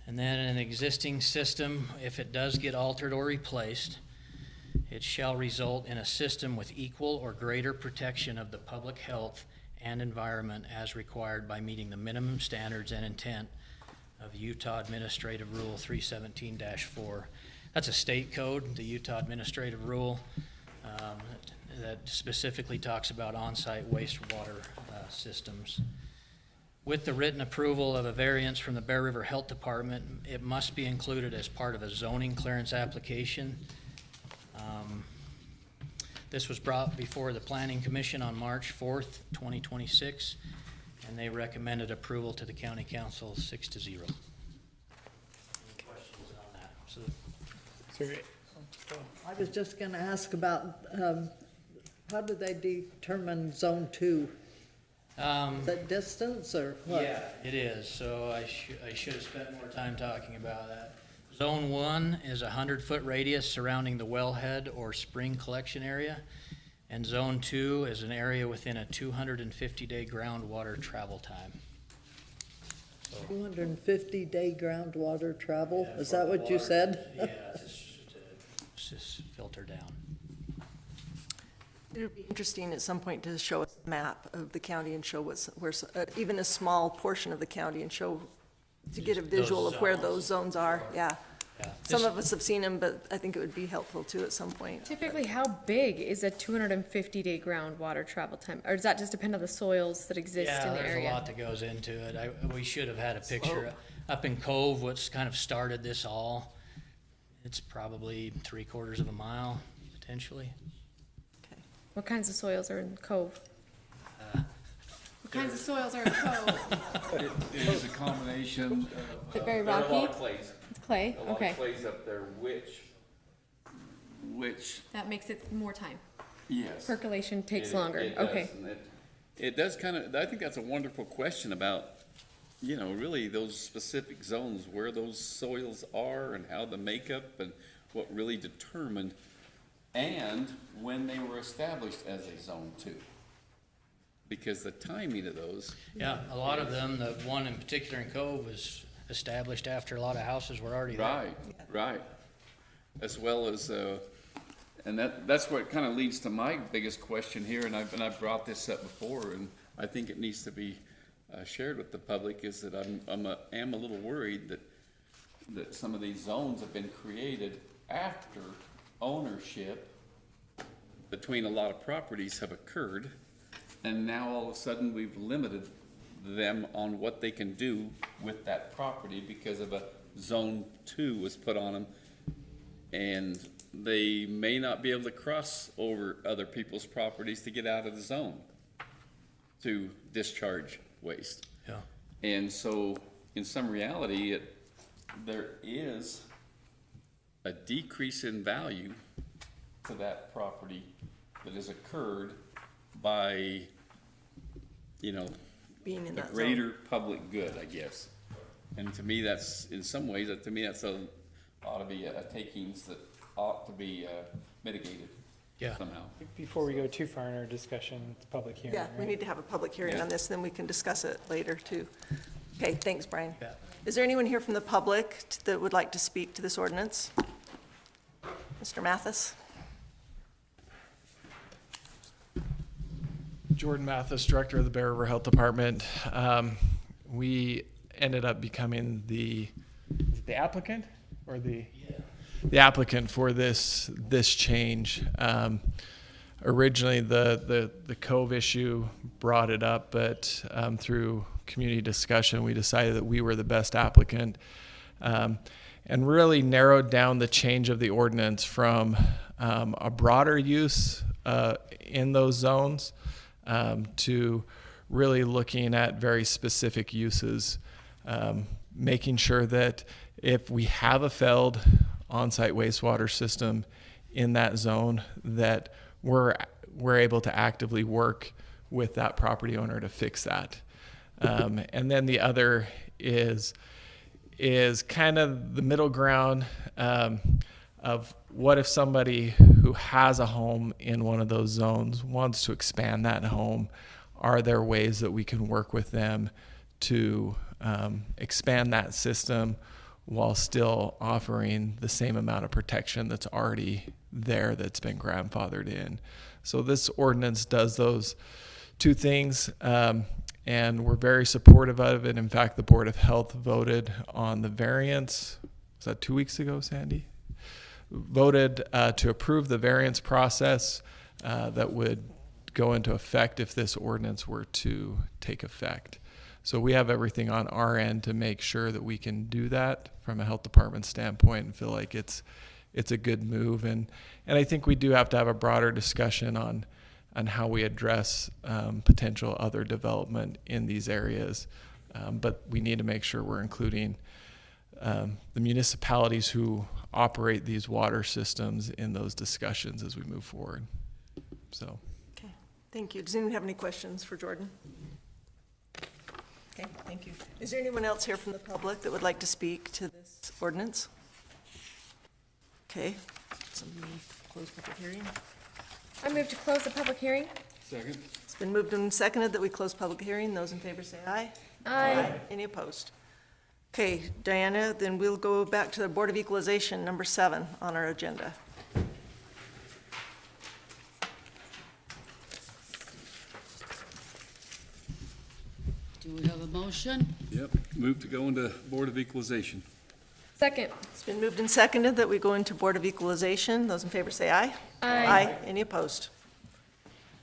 And then an existing system, if it does get altered or replaced, it shall result in a system with equal or greater protection of the public health and environment as required by meeting the minimum standards and intent of Utah Administrative Rule 317-4. That's a state code, the Utah Administrative Rule, that specifically talks about on-site wastewater systems. With the written approval of a variance from the Bear River Health Department, it must be included as part of a zoning clearance application. This was brought before the Planning Commission on March 4th, 2026, and they recommended approval to the County Council 6-0. Any questions on that? So, I was just gonna ask about, how do they determine zone 2? Is that distance or what? yeah, it is. So I should have spent more time talking about that. Zone 1 is a 100-foot radius surrounding the wellhead or spring collection area. And Zone 2 is an area within a 250-day groundwater travel time. 250-day groundwater travel? Yeah, Is for that the what you water- said? Yeah, just filter down. It would be interesting at some point to show us a map of the county and show even a small portion of the county and show, to get a Those visual of where zones. those zones are, yeah. Yeah. Some This- of us have seen them, but I think it would be helpful too at some point. Typically, how big is a 250-day groundwater travel time? Or does that just depend on the soils that exist Yeah, in the there's a area? lot that goes into it. We should have had a picture. Up in Cove, what's kind of started this all, it's probably 3/4 of a mile, potentially. What kinds of soils are in Cove? What kinds of soils are in Cove? It is a combination Is it very There are a lot rocky? of clays. It's clay, A lot okay. of clays up there, which, That makes it more time. yes. Percolation takes It- longer, it does, okay. and it does kind of, I think that's a wonderful question about, really those specific zones, where those soils are and how the makeup and what really determined, and when they were established as a Zone 2. Because the timing of those, Yeah, a lot of them, the one in particular in Cove was established after a lot of houses were already there. right. As well as, and that's what kind of leads to my biggest question here, and I've brought this up before, and I think it needs to be shared with the public, is that I am a little worried that some of these zones have been created after ownership between a lot of properties have occurred, and now all of a sudden we've limited them on what they can do with that property because of a Zone 2 was put on them, and they may not be able to cross over other people's properties to get out of the zone to discharge waste. Yeah. And so, in some reality, there is a decrease in value to that property that has occurred by, Being in the that zone. greater public good, I guess. And to me, that's, in some ways, ought to be a takings that ought to be mitigated Yeah. somehow. Before we go too far in our discussion, it's a public hearing, Yeah, we right? need to have a public hearing Yeah. on this, then we can discuss it later too. Okay, thanks, Brian. Yeah. Is there anyone here from the public that would like to speak to this ordinance? Mr. Mathis? Jordan Mathis, Director of the Bear River Health Department. We ended up becoming the applicant or the applicant for this change. originally the Cove issue brought it up, but through community discussion, we decided that we were the best applicant, and really narrowed down the change of the ordinance from a broader use in those zones to really looking at very specific uses, making sure that if we have a failed on-site wastewater system in that zone, that we're able to actively work with that property owner to fix that. And then the other is kind of the middle ground of what if somebody who has a home in one of those zones wants to expand that home? Are there ways that we can work with them to expand that system while still offering the same amount of protection that's already there, that's been grandfathered in? So this ordinance does those two things, and we're very supportive of it. In fact, the Board of Health voted on the variance. Was that 2 weeks ago, Sandy? Voted to approve the variance process that would go into effect if this ordinance were to take effect. So we have everything on our end to make sure that we can do that from a health department standpoint and feel like it's a good move. And I think we do have to have a broader discussion on how we address potential other development in these areas. But we need to make sure we're including the municipalities who operate these water systems in those discussions as we move forward. So. Okay, thank you. Does anyone have any questions for Jordan? Okay, thank you. Is there anyone else here from the public that would like to speak to this ordinance? Okay, somebody close public hearing. I move to close the public hearing. Second. It's been moved and seconded that we close public hearing. Those in favor say aye. Aye. Any opposed? Okay, Diana, then we'll go back to the Board of Equalization, number 7 on our agenda. Do we have a motion? Yep, move to go into Board of Equalization. Second. It's been moved and seconded that we go into Board of Equalization. Those in favor say aye. Aye. Any opposed?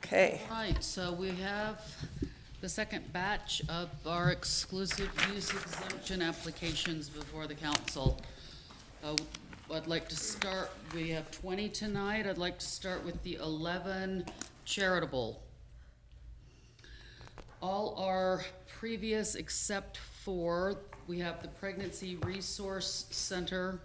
Okay. Right, so we have the second batch of our exclusive use exemption applications before the council. I'd like to start, we have 20 tonight. I'd like to start with the 11 charitable. All are previous except for, we have the Pregnancy Resource Center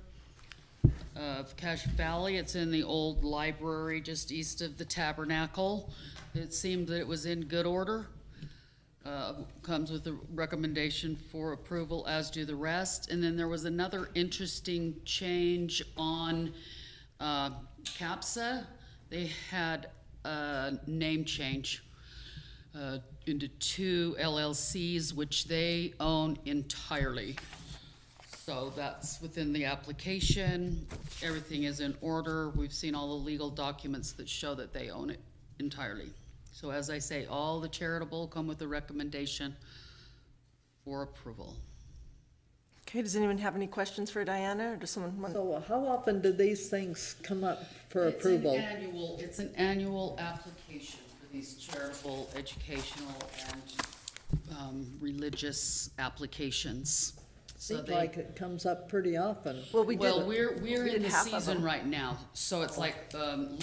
of Cache Valley. It's in the old library just east of the Tabernacle. It seemed that it was in good order. Comes with a recommendation for approval, as do the rest. And then there was another interesting change on CAPSA. They had a name change into 2 LLCs, which they own entirely. So that's within the application. Everything is in order. We've seen all the legal documents that show that they own it entirely. So as I say, all the charitable come with a recommendation for approval. Okay, does anyone have any questions for Diana, or does someone want? So how often do these things come up for approval? It's an annual application for these charitable, educational, and religious applications. So Seems like it comes up pretty often. Well, we're in did the half of season them. right now, so it's like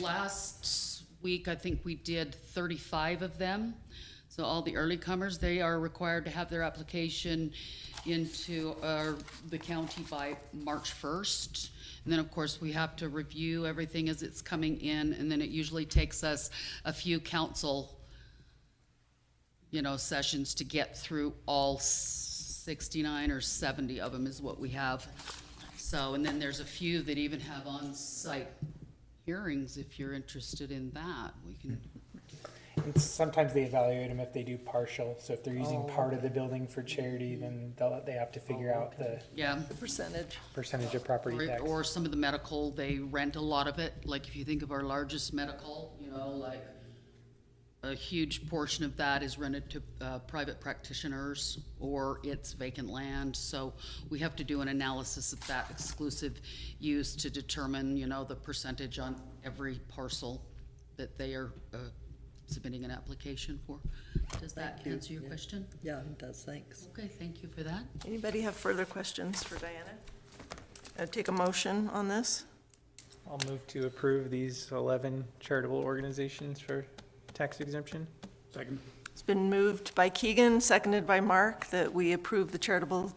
last week I think we did 35 of them. So all the early comers, they are required to have their application into the county by March 1st. And then of course we have to review everything as it's coming in, and then it usually takes us a few council sessions to get through all 69 or 70 of them is what we have. So, and then there's a few that even have on-site hearings. If you're interested in that, we can. And sometimes they evaluate them if they do partial. So if they're using part of the building for charity, then they have to figure out the percentage of property tax. Or some of the medical, they rent a lot of it. Like if you think of our largest medical, like a huge portion of that is rented to private practitioners, or it's vacant land. So we have to do an analysis of that exclusive use to determine, the percentage on every parcel. that they are submitting an application for. Does that answer your question? Yeah, it does, thanks. Okay, thank you for that. Anybody have further questions for Diana? Take a motion on this. I'll move to approve these 11 charitable organizations for tax exemption. Second. It's been moved by Keegan, seconded by Mark, that we approve the charitable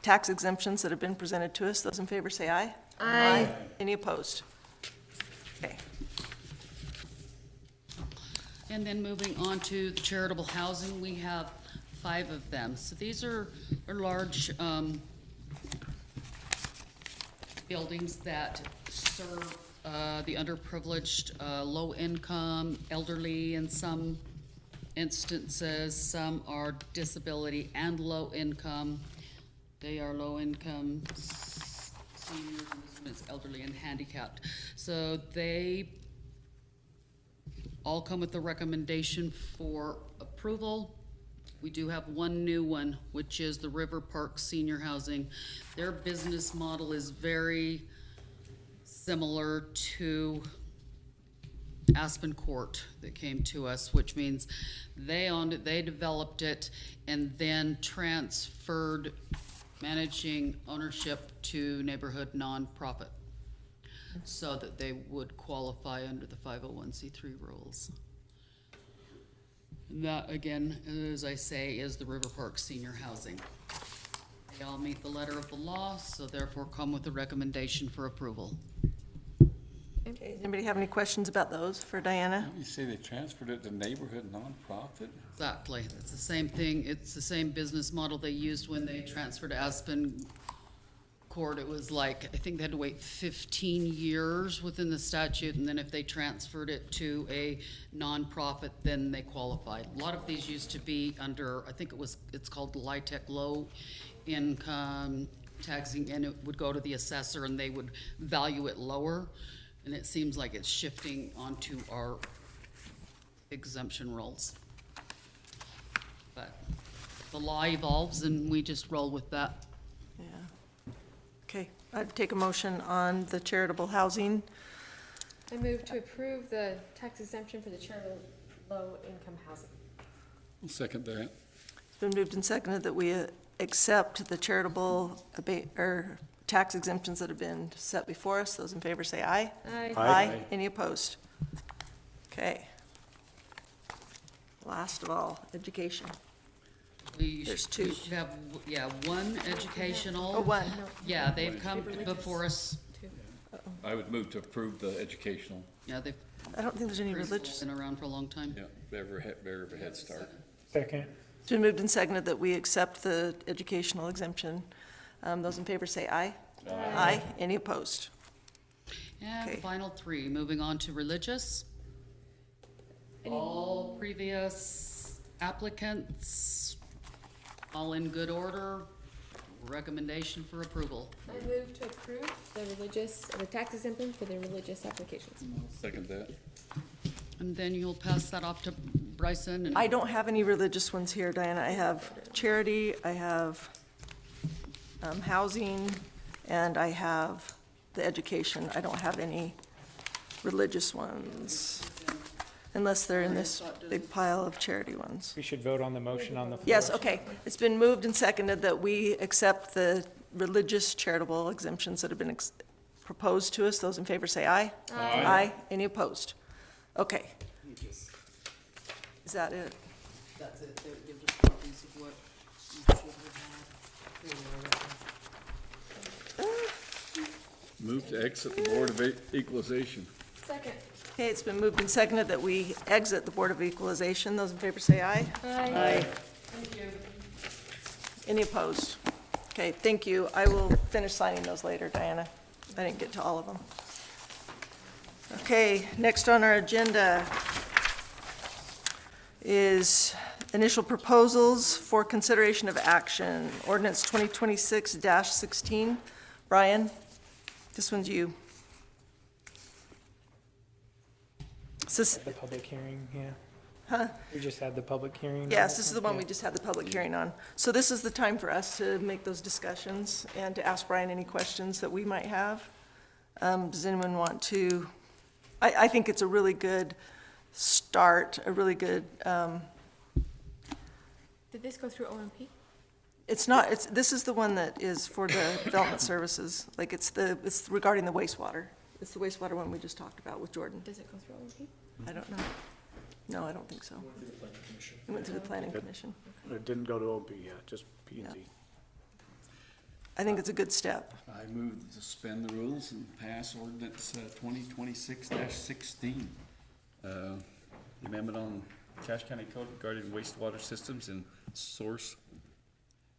tax exemptions that have been presented to us. Those in favor say aye. Aye. Any opposed? Okay. And then moving on to the charitable housing, we have 5 of them. So these are large buildings that serve the underprivileged, low income, elderly in some instances. Some are disability and low income. They are low income seniors, and this one is elderly and handicapped. So they all come with a recommendation for approval. We do have one new one, which is the River Park Senior Housing. Their business model is very similar to Aspen Court that came to us, which means they owned it, they developed it, and then transferred managing ownership to neighborhood nonprofit so that they would qualify under the 501c3 rules. And that, again, as I say, is the River Park Senior Housing. They all meet the letter of the law, so therefore come with a recommendation for approval. Okay, anybody have any questions about those for Diana? You say they transferred it to neighborhood nonprofit? Exactly. It's the same thing. It's the same business model they used when they transferred to Aspen Court. It was like, I think they had to wait 15 years within the statute, and then if they transferred it to a nonprofit, then they qualified. A lot of these used to be under, I think it's called LIHTC, low income taxing, and it would go to the assessor and they would value it lower. And it seems like it's shifting onto our exemption rules. But the law evolves and we just roll with that. Yeah. Okay, I'd take a motion on the charitable housing. I move to approve the tax exemption for the charitable low-income housing. I'll second that. It's been moved and seconded that we accept the charitable tax exemptions that have been set before us. Those in favor say aye. Aye. Aye. Any opposed? Okay. Last of all, education. There's two. We should have, yeah, one educational. Oh, one. Yeah, they've come before us. I would move to approve the educational. Yeah, they've. I don't think there's any religious. Been around for a long time. Yeah, better of a head start. Second. It's been moved and seconded that we accept the educational exemption. Those in favor say aye. Aye. Aye. Any opposed? And Okay. final 3, moving on to religious. All previous applicants, all in good order. Recommendation for approval. I move to approve the tax exemption for the religious applications. Second that. And then you'll pass that off to Bryson and. I don't have any religious ones here, Diana. I have charity, I have housing, and I have the education. I don't have any religious ones, unless they're in this big pile of charity ones. We should vote on the motion on the floor. Yes, okay. It's been moved and seconded that we accept the religious charitable exemptions that have been proposed to us. Those in favor say aye. Aye. Aye. Any opposed? Okay. Is that it? That's it. They would give us copies of what you should have. Move to exit the Board of Equalization. Second. Okay, it's been moved and seconded that we exit the Board of Equalization. Those in favor say aye. Aye. Thank you. Any opposed? Okay, thank you. I will finish signing those later, Diana. I didn't get to all of them. Okay, next on our agenda is initial proposals for consideration of action. Ordinance 2026-16. Brian, this one's you. The public hearing, yeah. Huh? We just had the public hearing. Yes, this is the one we just had the public hearing on. So this is the time for us to make those discussions and to ask Brian any questions that we might have. Does anyone want to I think it's a really good start, a really good, Did this go through OMP? it's not, this is the one that is for the development services. Like, it's regarding the wastewater. It's the wastewater one we just talked about with Jordan. Does it go through OMP? I don't know. No, I don't think so. It went to the planning commission. It didn't go to OP yet, just P and Z. I think it's a good step. I move to suspend the rules and pass ordinance 2026-16. Amendment on Cache County Code regarding wastewater systems and source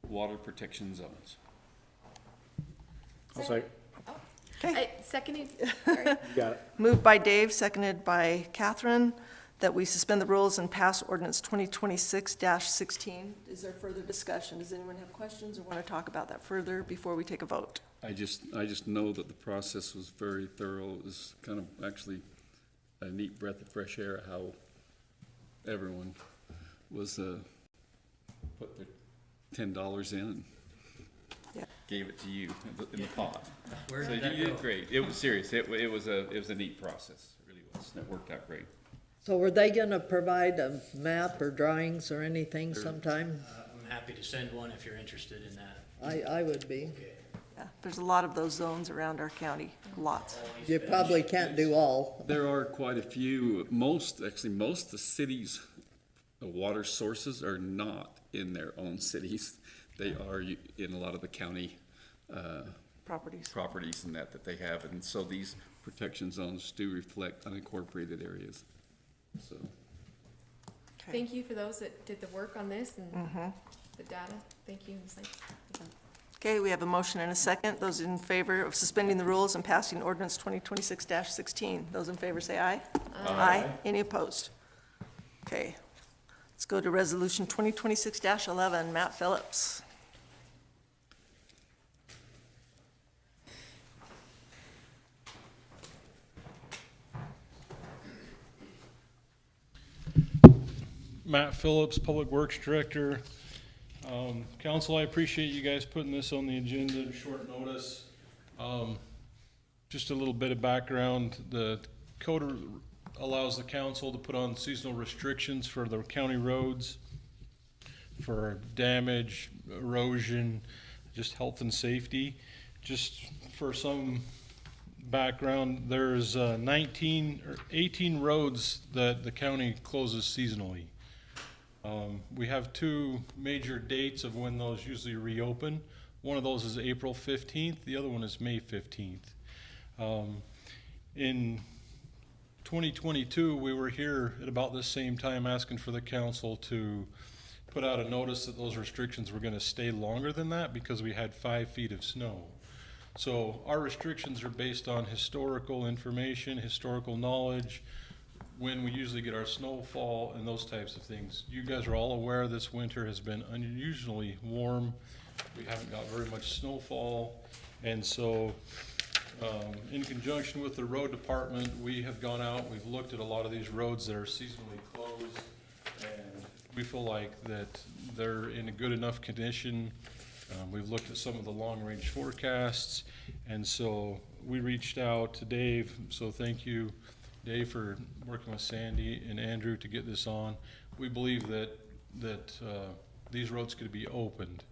water protection zones. I'll say, Okay. Seconded, sorry. you got it. Moved by Dave, seconded by Catherine, that we suspend the rules and pass ordinance 2026-16. Is there further discussion? Does anyone have questions or want to talk about that further before we take a vote? I just know that the process was very thorough. It was kind of actually a neat breath of fresh air how everyone was put their $10 in and Yeah. gave it to you in the pot. Where So did that you go? did great. It was serious. It was a neat process. It really was. And it worked out great. So were they gonna provide a map or drawings or anything sometime? I'm happy to send one if you're interested in that. I would be. Yeah, there's a lot of those zones around our county, lots. You probably can't do all. There are quite a few. Most of the cities' water sources are not in their own cities. They are in a lot of the county Properties. and that they have. And so these protection zones do reflect unincorporated areas. So, Thank you for those that did the work on this and the data. Thank you. Ms. Lake. Okay, we have a motion and a second. Those in favor of suspending the rules and passing ordinance 2026-16, those in favor say aye. Aye. Any opposed? Okay, let's go to resolution 2026-11, Matt Phillips. Matt Phillips, Public Works Director. Council, I appreciate you guys putting this on the agenda at short notice. Just a little bit of background. The code allows the council to put on seasonal restrictions for the county roads for damage, erosion, just health and safety. Just for some background, there's 18 roads that the county closes seasonally. We have two major dates of when those usually reopen. One of those is April 15th, the other one is May 15th. In 2022, we were here at about the same time asking for the council to put out a notice that those restrictions were going to stay longer than that because we had 5 feet of snow. So our restrictions are based on historical information, historical knowledge, when we usually get our snowfall and those types of things. You guys are all aware this winter has been unusually warm. We haven't got very much snowfall. And so in conjunction with the road department, we have gone out, we've looked at a lot of these roads that are seasonally closed, and we feel like that they're in a good enough condition. We've looked at some of the long-range forecasts, and so we reached out to Dave. So thank you, Dave, for working with Sandy and Andrew to get this on. We believe that these roads could be opened,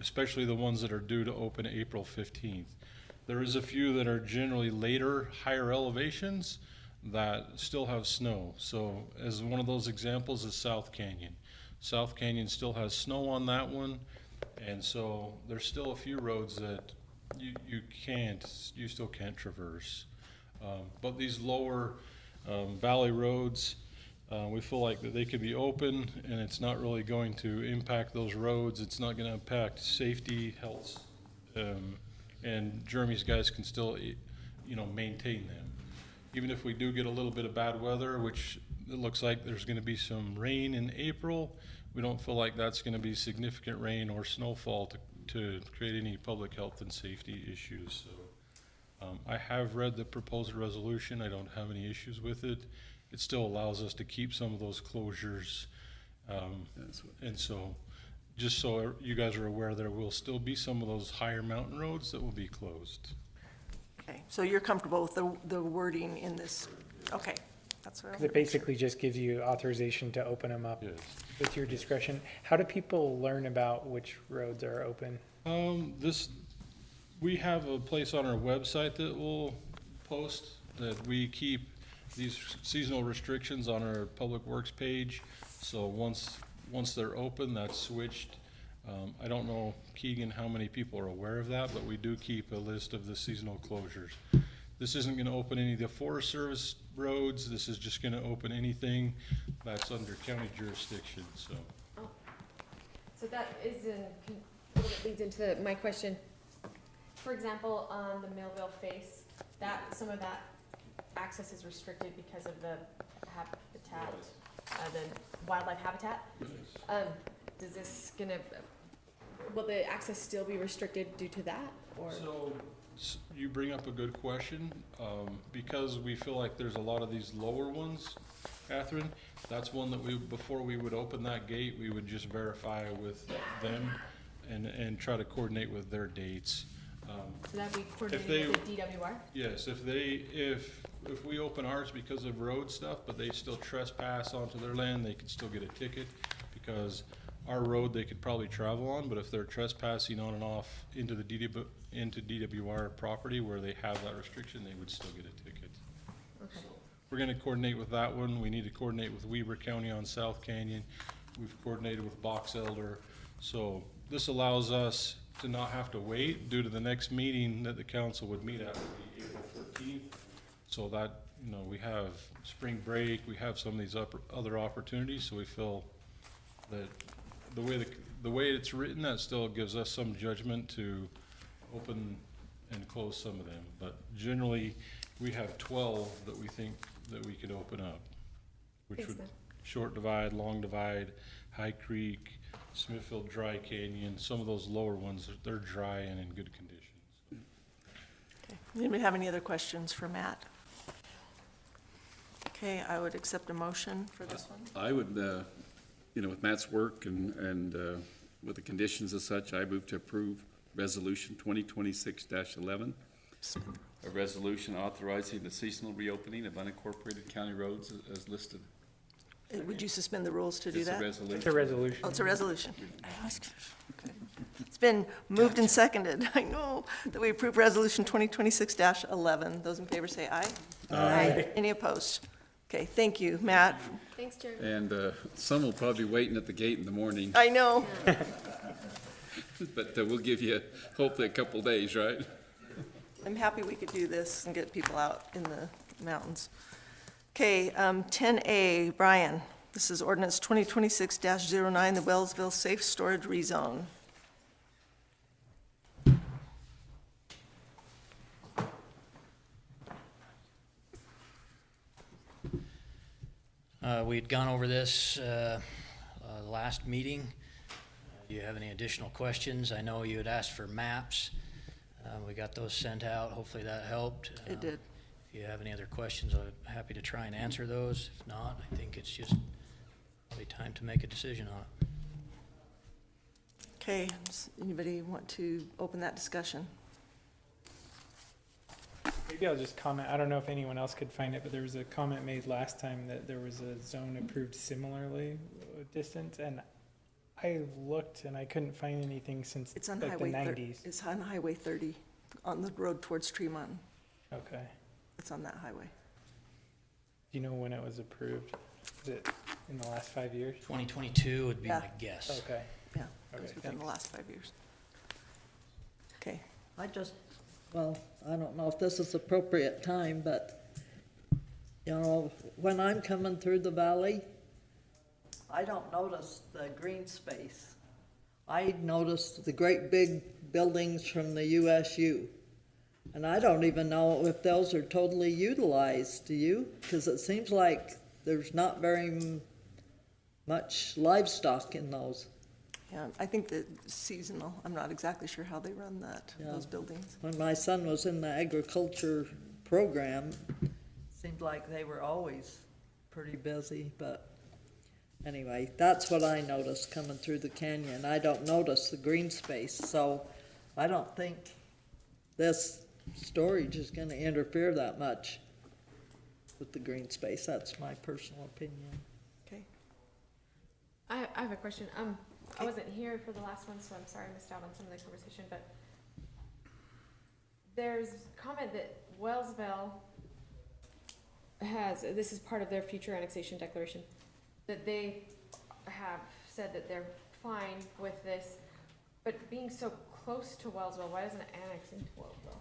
especially the ones that are due to open April 15th. There is a few that are generally later, higher elevations that still have snow. So as one of those examples is South Canyon. South Canyon still has snow on that one, and so there's still a few roads that you still can't traverse. But these lower valley roads, we feel like that they could be open, and it's not really going to impact those roads. It's not going to impact safety, health, and Jeremy's guys can still, maintain them. Even if we do get a little bit of bad weather, which it looks like there's going to be some rain in April, we don't feel like that's going to be significant rain or snowfall to create any public health and safety issues. So I have read the proposed resolution. I don't have any issues with it. It still allows us to keep some of those closures. And so just so you guys are aware, there will still be some of those higher mountain roads that will be closed. Okay, So you're comfortable with the wording in this? Okay, that's what I Because it basically just gives you authorization to open them up Yes. with your discretion. How do people learn about which roads are open? We have a place on our website that will post that we keep these seasonal restrictions on our Public Works page. So once they're open, that's switched. I don't know, Keegan, how many people are aware of that, but we do keep a list of the seasonal closures. This isn't gonna open any of the Forest Service roads. This is just gonna open anything that's under county jurisdiction, so. So that is that leads into my question. For example, on the Millville face, some of that access is restricted because of the habitat, the wildlife habitat. Will the access still be restricted due to that, or? So, you bring up a good question, because we feel like there's a lot of these lower ones, Catherine, that's one that before we would open that gate, we would just verify with them and try to coordinate with their dates. So that'd be coordinated with the DWR? Yes, if we open ours because of road stuff, but they still trespass onto their land, they could still get a ticket, because our road they could probably travel on, but if they're trespassing on and off into the DWR property where they have that restriction, they would still get a ticket. Okay. So we're gonna coordinate with that one. We need to coordinate with Weber County on South Canyon. We've coordinated with Box Elder. So this allows us to not have to wait due to the next meeting that the council would meet at would be April 14th. So that, we have spring break, we have some of these other opportunities, so we feel that the way it's written, that still gives us some judgment to open and close some of them. But generally, we have 12 that we think that we could open up, which would Short Divide, Long Divide, High Creek, Smithfield Dry Canyon. Some of those lower ones, they're dry and in good condition. Okay. Anybody have any other questions for Matt? Okay, I would accept a motion for this one. I would, with Matt's work and with the conditions as such, I move to approve Resolution 2026-11, a resolution authorizing the seasonal reopening of unincorporated county roads as listed. Would you suspend the rules to do that? It's a resolution. Oh, it's a resolution. Okay. It's been moved and seconded. I know that we approve Resolution 2026-11. Those in favor say aye. Aye. Any opposed? Okay, thank you, Matt. Thanks, Jerry. And some will probably be waiting at the gate in the morning, I know. but we'll give you hopefully a couple days, right? I'm happy we could do this and get people out in the mountains. Okay, 10A, Brian, this is ordinance 2026-09, the Wellsville Safe Storage Rezone. We'd gone over this last meeting. Do you have any additional questions? I know you had asked for maps. We got those sent out. Hopefully that helped. It did. If you have any other questions, I'm happy to try and answer those. If not, I think it's just probably time to make a decision on it. Okay, does anybody want to open that discussion? Maybe I'll just comment, I don't know if anyone else could find it, but there was a comment made last time that there was a zone approved similarly distance, and I looked and I couldn't find anything since It's on like the Highway 30. 90s. It's on Highway 30, on the road towards Tremont. Okay. It's on that highway. Do you know when it was approved? Is it in the last 5 years? 2022 would be Yeah. my guess. Okay. Yeah, it was Okay, within the thanks. last 5 years. Okay, Well, I don't know if this is appropriate time, but, when I'm coming through the valley, I don't notice the green space. I notice the great big buildings from the USU. And I don't even know if those are totally utilized, do you? Because it seems like there's not very much livestock in those. yeah, I think that seasonal, I'm not exactly sure how they run that, Yeah. those buildings. When my son was in the agriculture program, seemed like they were always pretty busy, but anyway, that's what I noticed coming through the canyon. I don't notice the green space, so I don't think this storage is gonna interfere that much with the green space. That's my personal opinion. Okay. I have a question. I wasn't here for the last one, so I'm sorry I missed out on some of the conversation, but there's comment that Wellsville has, this is part of their future annexation declaration, that they have said that they're fine with this, but being so close to Wellsville, why doesn't it annex into Wellsville?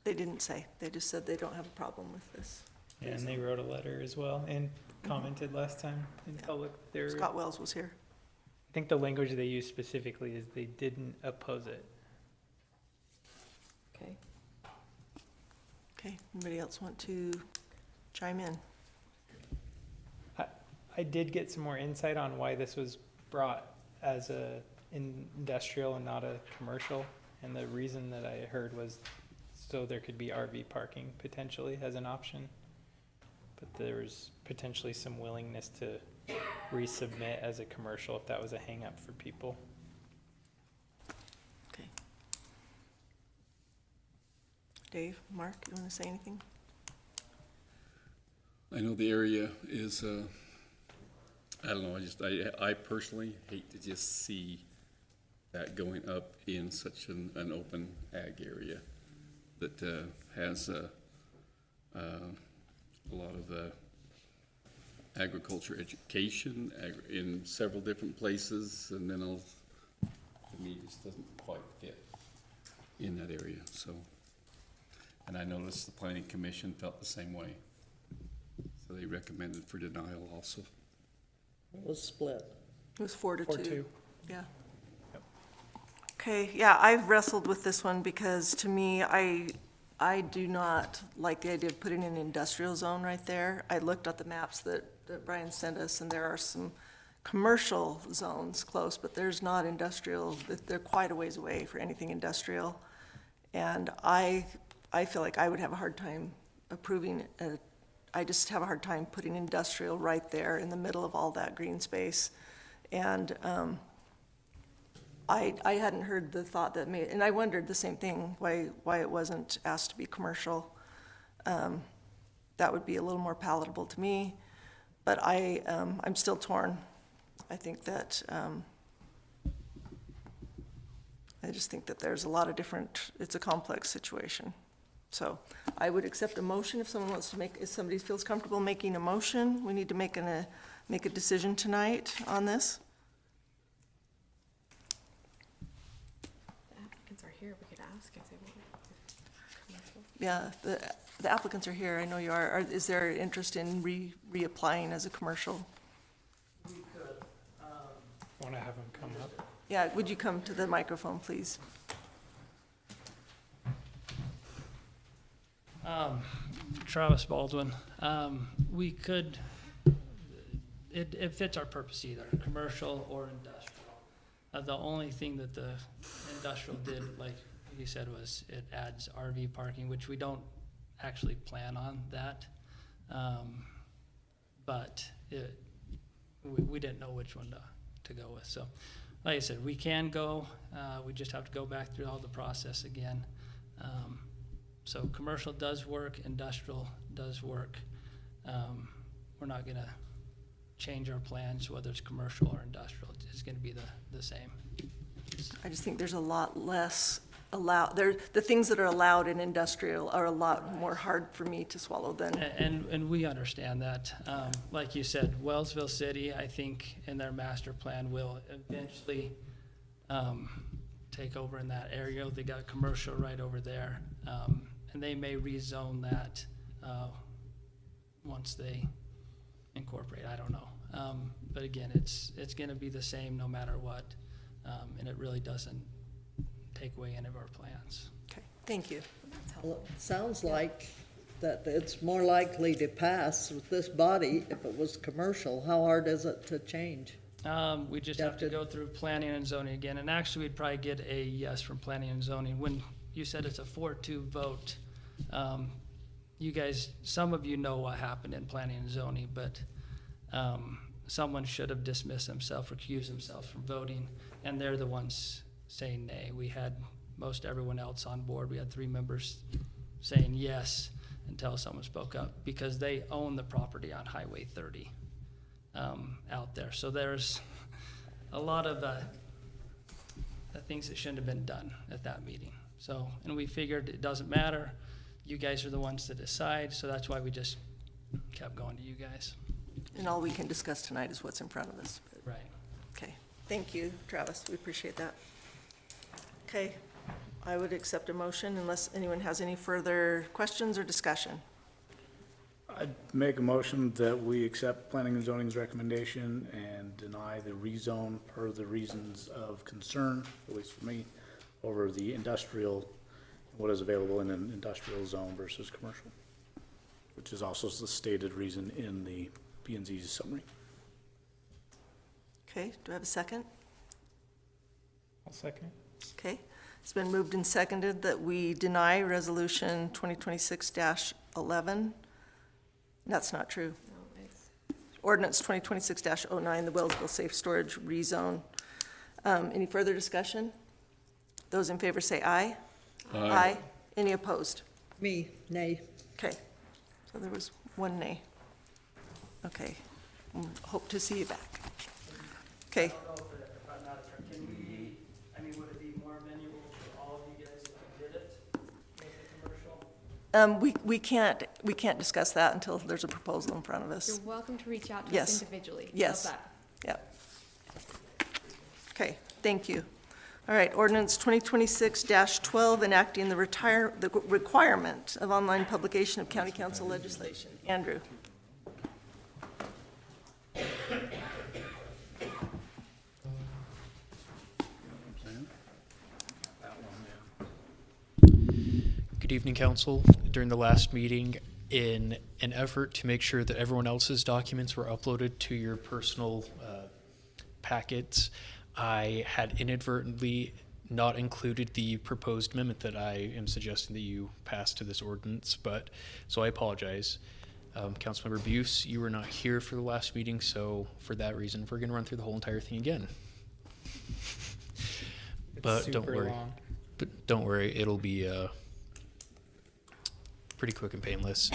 They didn't say. They just said they don't have a problem with this. And they wrote a letter as well and commented last time in public. Scott Wells was here. I think the language they used specifically is they didn't oppose it. Okay. Okay, anybody else want to chime in? I did get some more insight on why this was brought as a industrial and not a commercial. And the reason that I heard was so there could be RV parking potentially as an option. But there was potentially some willingness to resubmit as a commercial if that was a hang up for people. Okay. Dave, Mark, you want to say anything? I know the area is, I don't know, I personally hate to just see that going up in such an open ag area that has a lot of agriculture education in several different places, and then to me, it just doesn't quite fit in that area. So, and I noticed the Planning Commission felt the same way. So they recommended for denial also. It was split. It was 4-2. 4-2. Yeah. Okay, yeah, I've wrestled with this one because to me, I do not like the idea of putting an industrial zone right there. I looked at the maps that Brian sent us, and there are some commercial zones close, but there's not industrial. They're quite a ways away for anything industrial. And I feel like I would have a hard time approving I just have a hard time putting industrial right there in the middle of all that green space. And I hadn't heard the thought that made, and I wondered the same thing, why it wasn't asked to be commercial. That would be a little more palatable to me, but I'm still torn. I think that, I just think that there's a lot of different, it's a complex situation. So I would accept a motion if someone wants to if somebody feels comfortable making a motion. We need to make a decision tonight on this. The applicants are here, we could ask if they want commercial. Yeah, the applicants are here, I know you are. Is there interest in reapplying as a commercial? We could. Want to have them come up? Yeah, would you come to the microphone, please? Travis Baldwin. We could, it fits our purpose either, commercial or industrial. The only thing that the industrial did, like you said, was it adds RV parking, which we don't actually plan on that. But we didn't know which one to go with. So like I said, we can go, we just have to go back through all the process again. So commercial does work, industrial does work. We're not gonna change our plans, whether it's commercial or industrial. It's gonna be the same. I just think there's a lot less allowed, the things that are allowed in industrial are a lot more hard for me to swallow than. And we understand that. Like you said, Wellsville City, I think in their master plan will eventually take over in that area. They got commercial right over there. And they may rezone that once they incorporate, I don't know. But again, it's gonna be the same no matter what. And it really doesn't take away any of our plans. Okay, thank you. Well, it sounds like that it's more likely to pass with this body if it was commercial. How hard is it to change? We just have to go through planning and zoning again, and actually we'd probably get a yes from planning and zoning. When you said it's a 4-2 vote, you guys, some of you know what happened in planning and zoning, but someone should have dismissed himself, recused himself from voting, and they're the ones saying nay. We had most everyone else on board. We had 3 members saying yes until someone spoke up, because they own the property on Highway 30 out there. So there's a lot of things that shouldn't have been done at that meeting. So, and we figured it doesn't matter. You guys are the ones to decide, so that's why we just kept going to you guys. And all we can discuss tonight is what's in front of us. Right. Okay, thank you, Travis, we appreciate that. Okay, I would accept a motion unless anyone has any further questions or discussion. I'd make a motion that we accept planning and zoning's recommendation and deny the rezone per the reasons of concern, at least for me, over the industrial, what is available in an industrial zone versus commercial, which is also the stated reason in the P&Z's summary. Okay, do I have a second? I'll second. Okay, it's been moved and seconded that we deny resolution 2026-11. That's not true. Ordinance 2026-09, the Wellsville Safe Storage Rezone. Any further discussion? Those in favor say aye. Aye. Any opposed? Me, nay. Okay, so there was 1 nay. Okay, hope to see you back. Okay. I don't know if I'm not, can we, I mean, would it be more amenable for all of you guys if we did it, make it commercial? We can't discuss that until there's a proposal in front of us. You're welcome to reach out to Yes. us individually. Yes. How's that? Yep. Okay, thank you. All right, ordinance 2026-12, enacting the requirement of online publication of county council legislation. Andrew. Good evening, Council. During the last meeting, in an effort to make sure that everyone else's documents were uploaded to your personal packets, I had inadvertently not included the proposed amendment that I am suggesting that you pass to this ordinance, so I apologize. Councilmember Buse, you were not here for the last meeting, so for that reason, we're gonna run through the whole entire thing again. But don't super worry. long. But don't worry, it'll be pretty quick and painless.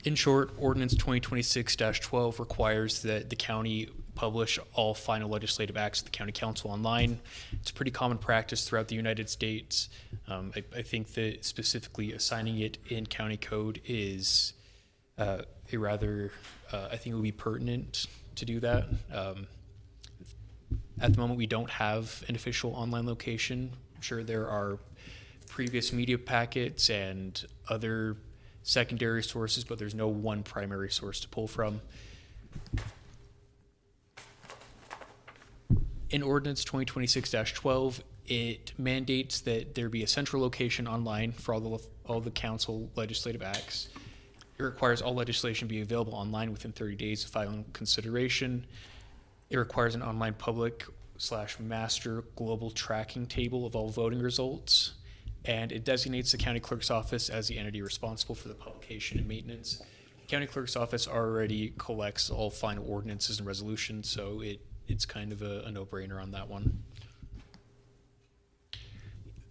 In short, Ordinance 2026-12 requires that the county publish all final legislative acts of the county council online. It's pretty common practice throughout the United States. I think that specifically assigning it in county code is I think it would be pertinent to do that. At the moment, we don't have an official online location. I'm sure there are previous media packets and other secondary sources, but there's no one primary source to pull from. In Ordinance 2026-12, it mandates that there be a central location online for all the council legislative acts. It requires all legislation be available online within 30 days of filing consideration. It requires an online public/master global tracking table of all voting results. And it designates the county clerk's office as the entity responsible for the publication and maintenance. The county clerk's office already collects all final ordinances and resolutions, so it's kind of a no-brainer on that one.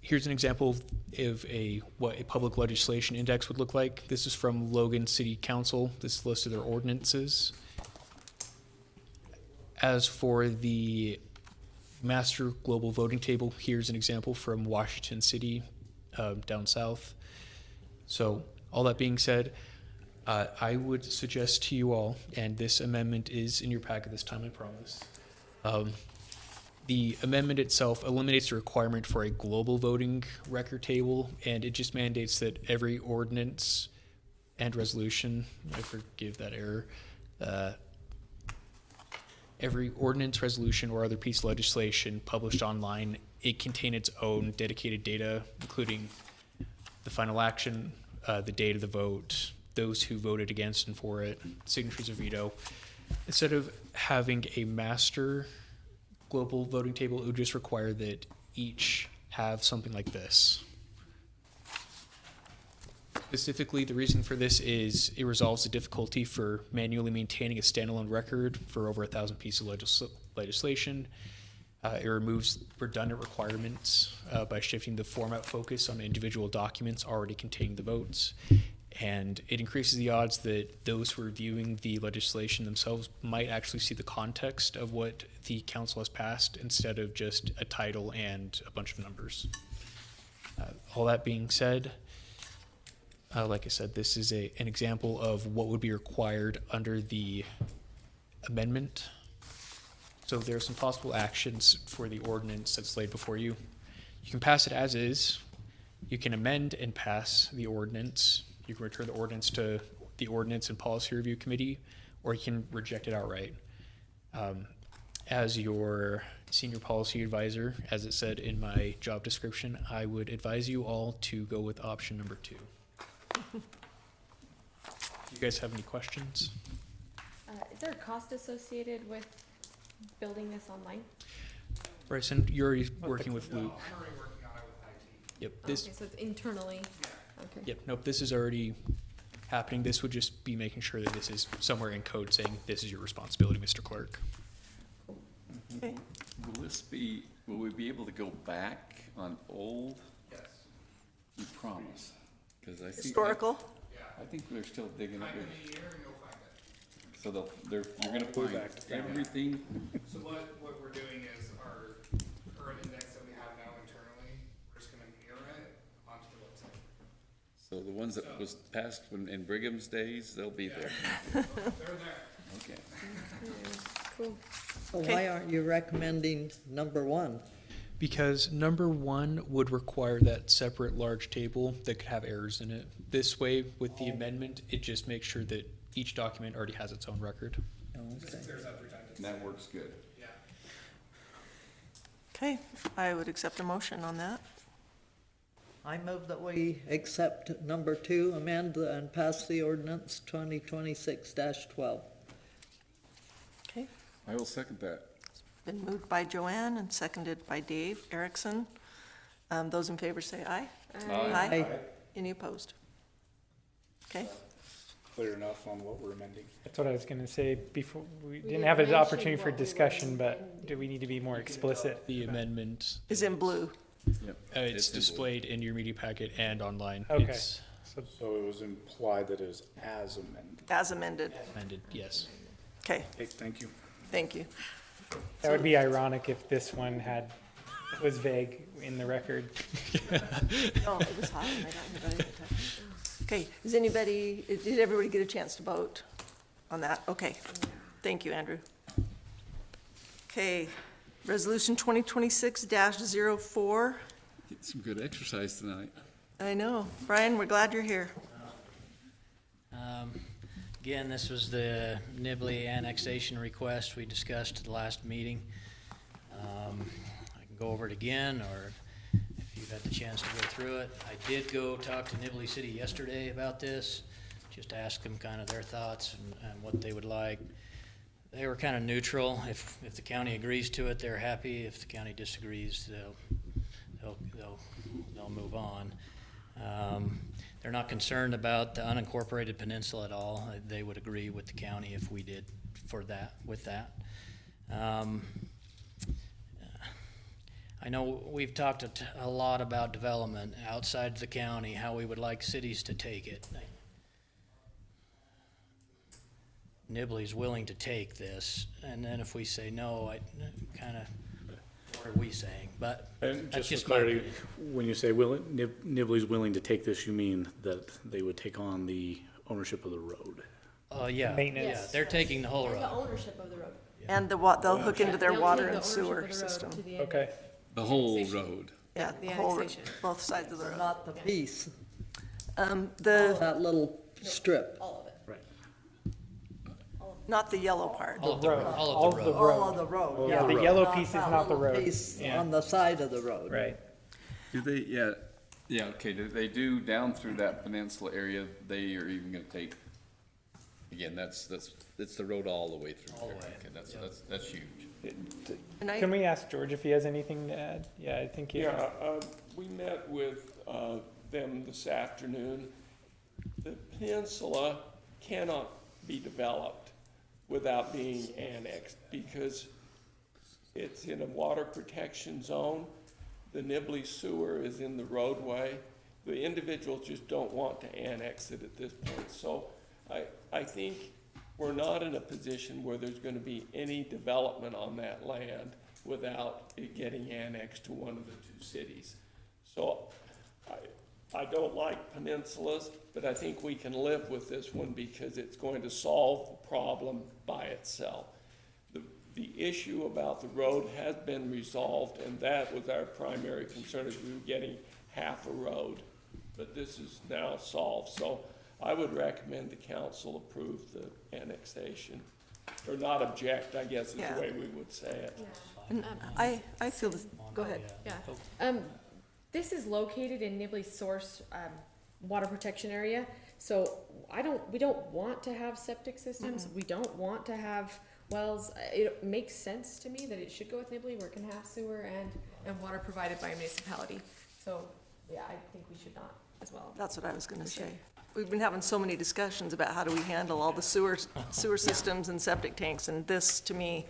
Here's an example of what a public legislation index would look like. This is from Logan City Council. This is a list of their ordinances. As for the master global voting table, here's an example from Washington City, down south. So all that being said, I would suggest to you all, and this amendment is in your packet this time, I promise. The amendment itself eliminates the requirement for a global voting record table, and it just mandates that every ordinance and resolution, I forgive that error, every ordinance, resolution, or other piece of legislation published online, it contain its own dedicated data, including the final action, the date of the vote, those who voted against and for it, signatures of veto. Instead of having a master global voting table, it would just require that each have something like this. Specifically, the reason for this is it resolves the difficulty for manually maintaining a standalone record for over 1,000 pieces of legislation. It removes redundant requirements by shifting the format focus on individual documents already containing the votes. And it increases the odds that those who are reviewing the legislation themselves might actually see the context of what the council has passed instead of just a title and a bunch of numbers. All that being said, like I said, this is an example of what would be required under the amendment. So there are some possible actions for the ordinance that's laid before you. You can pass it as is. You can amend and pass the ordinance. You can return the ordinance to the Ordinance and Policy Review Committee, or you can reject it outright. As your senior policy advisor, as it said in my job description, I would advise you all to go with option number 2. Do you guys have any questions? Is there a cost associated with building this online? Bryson, you're already working with Luke. I'm already working on it with IT. Yep. Okay, so it's internally. Okay. Yep. Nope. This is already happening. This would just be making sure that this is somewhere in code saying this is your responsibility, Mr. Clerk. Okay. Will we be able to go back on old? Yes. You promise? Because I think. Historical? I think they're still digging up. Type in the year and you'll find it. So you're gonna find everything. So what we're doing is our current index that we have now internally, we're just gonna mirror it onto the website. So the ones that was passed in Brigham's days, they'll be there. They're there. Okay. Cool. So why aren't you recommending number 1? Because number 1 would require that separate large table that could have errors in it. This way, with the amendment, it just makes sure that each document already has its own record. Just clears up redundancy. That works good. Yeah. Okay, I would accept a motion on that. I move that we accept number 2, amend and pass the ordinance 2026-12. Okay, I will second that. been moved by Joanne and seconded by Dave Erickson. Those in favor say aye. Aye. Any opposed? Okay, Clear enough on what we're amending. That's what I was gonna say before, we didn't didn't have an mention opportunity for what we were discussion, but do we need to be more explicit? The amendment, is in blue. Yep. it's in blue. displayed in your media packet and online. Okay. It's So it was implied that it was as amended. As amended. amended, yes. Okay, Okay, thank you. thank you. That would be ironic if this one was vague in the record. Oh, it was hot. I got anybody to touch. Okay, did everybody get a chance to vote on that? Okay, thank you, Andrew. Okay, resolution 2026-04. Get some good exercise tonight. I know. Brian, we're glad you're here. Again, this was the Nibley annexation request we discussed at the last meeting. I can go over it again, or if you've had the chance to go through it. I did go talk to Nibley City yesterday about this, just ask them kind of their thoughts and what they would like. They were kind of neutral. If the county agrees to it, they're happy. If the county disagrees, they'll move on. They're not concerned about the unincorporated peninsula at all. They would agree with the county if we did with that. I know we've talked a lot about development outside the county, how we would like cities to take it. Nibley's willing to take this, and then if we say no, what are we saying? But And that's just just for my clarity, opinion. when you say Nibley's willing to take this, you mean that they would take on the ownership of the road? Yeah, Maintenance. yeah, they're taking the whole road. ownership of the road. And they'll hook into their They'll water take and the sewer ownership of the road system. to the Okay. The whole road. Yeah, The the whole, annexation. both sides of the road. Not the piece, The, that little strip. All of it. Right. not the yellow part. All of the road, all All of the road. All of the road, Yeah, yeah. the yellow Not piece is that not the little road. piece Yeah. on the side of the road. Right. Do they, yeah, okay, they do down through that peninsula area, they are even gonna take, again, it's the road all the way through. All the there. way, Okay, that's huge. And I, Can we ask George if he has anything to add? Yeah, I think he. Yeah, we met with them this afternoon. The peninsula cannot be developed without being annexed, because It's in a water protection zone. The Nibley sewer is in the roadway. The individuals just don't want to annex it at this point. So I think we're not in a position where there's gonna be any development on that land without it getting annexed to one of the two cities. So I don't like peninsulas, but I think we can live with this one because it's going to solve the problem by itself. The issue about the road has been resolved, and that was our primary concern, is we were getting half a road. But this is now solved, so I would recommend the council approve the annexation, or not object, I guess is the way we would say it. And I feel this, go ahead. Yeah. This is located in Nibley's source, water protection area, so we don't want to have septic systems, we don't want to have wells. It makes sense to me that it should go with Nibley, where it can have sewer and water provided by a municipality. So, yeah, I think we should not as well. That's what I was gonna say. We've been having so many discussions about how do we handle all the sewer systems and septic tanks, and this, to me,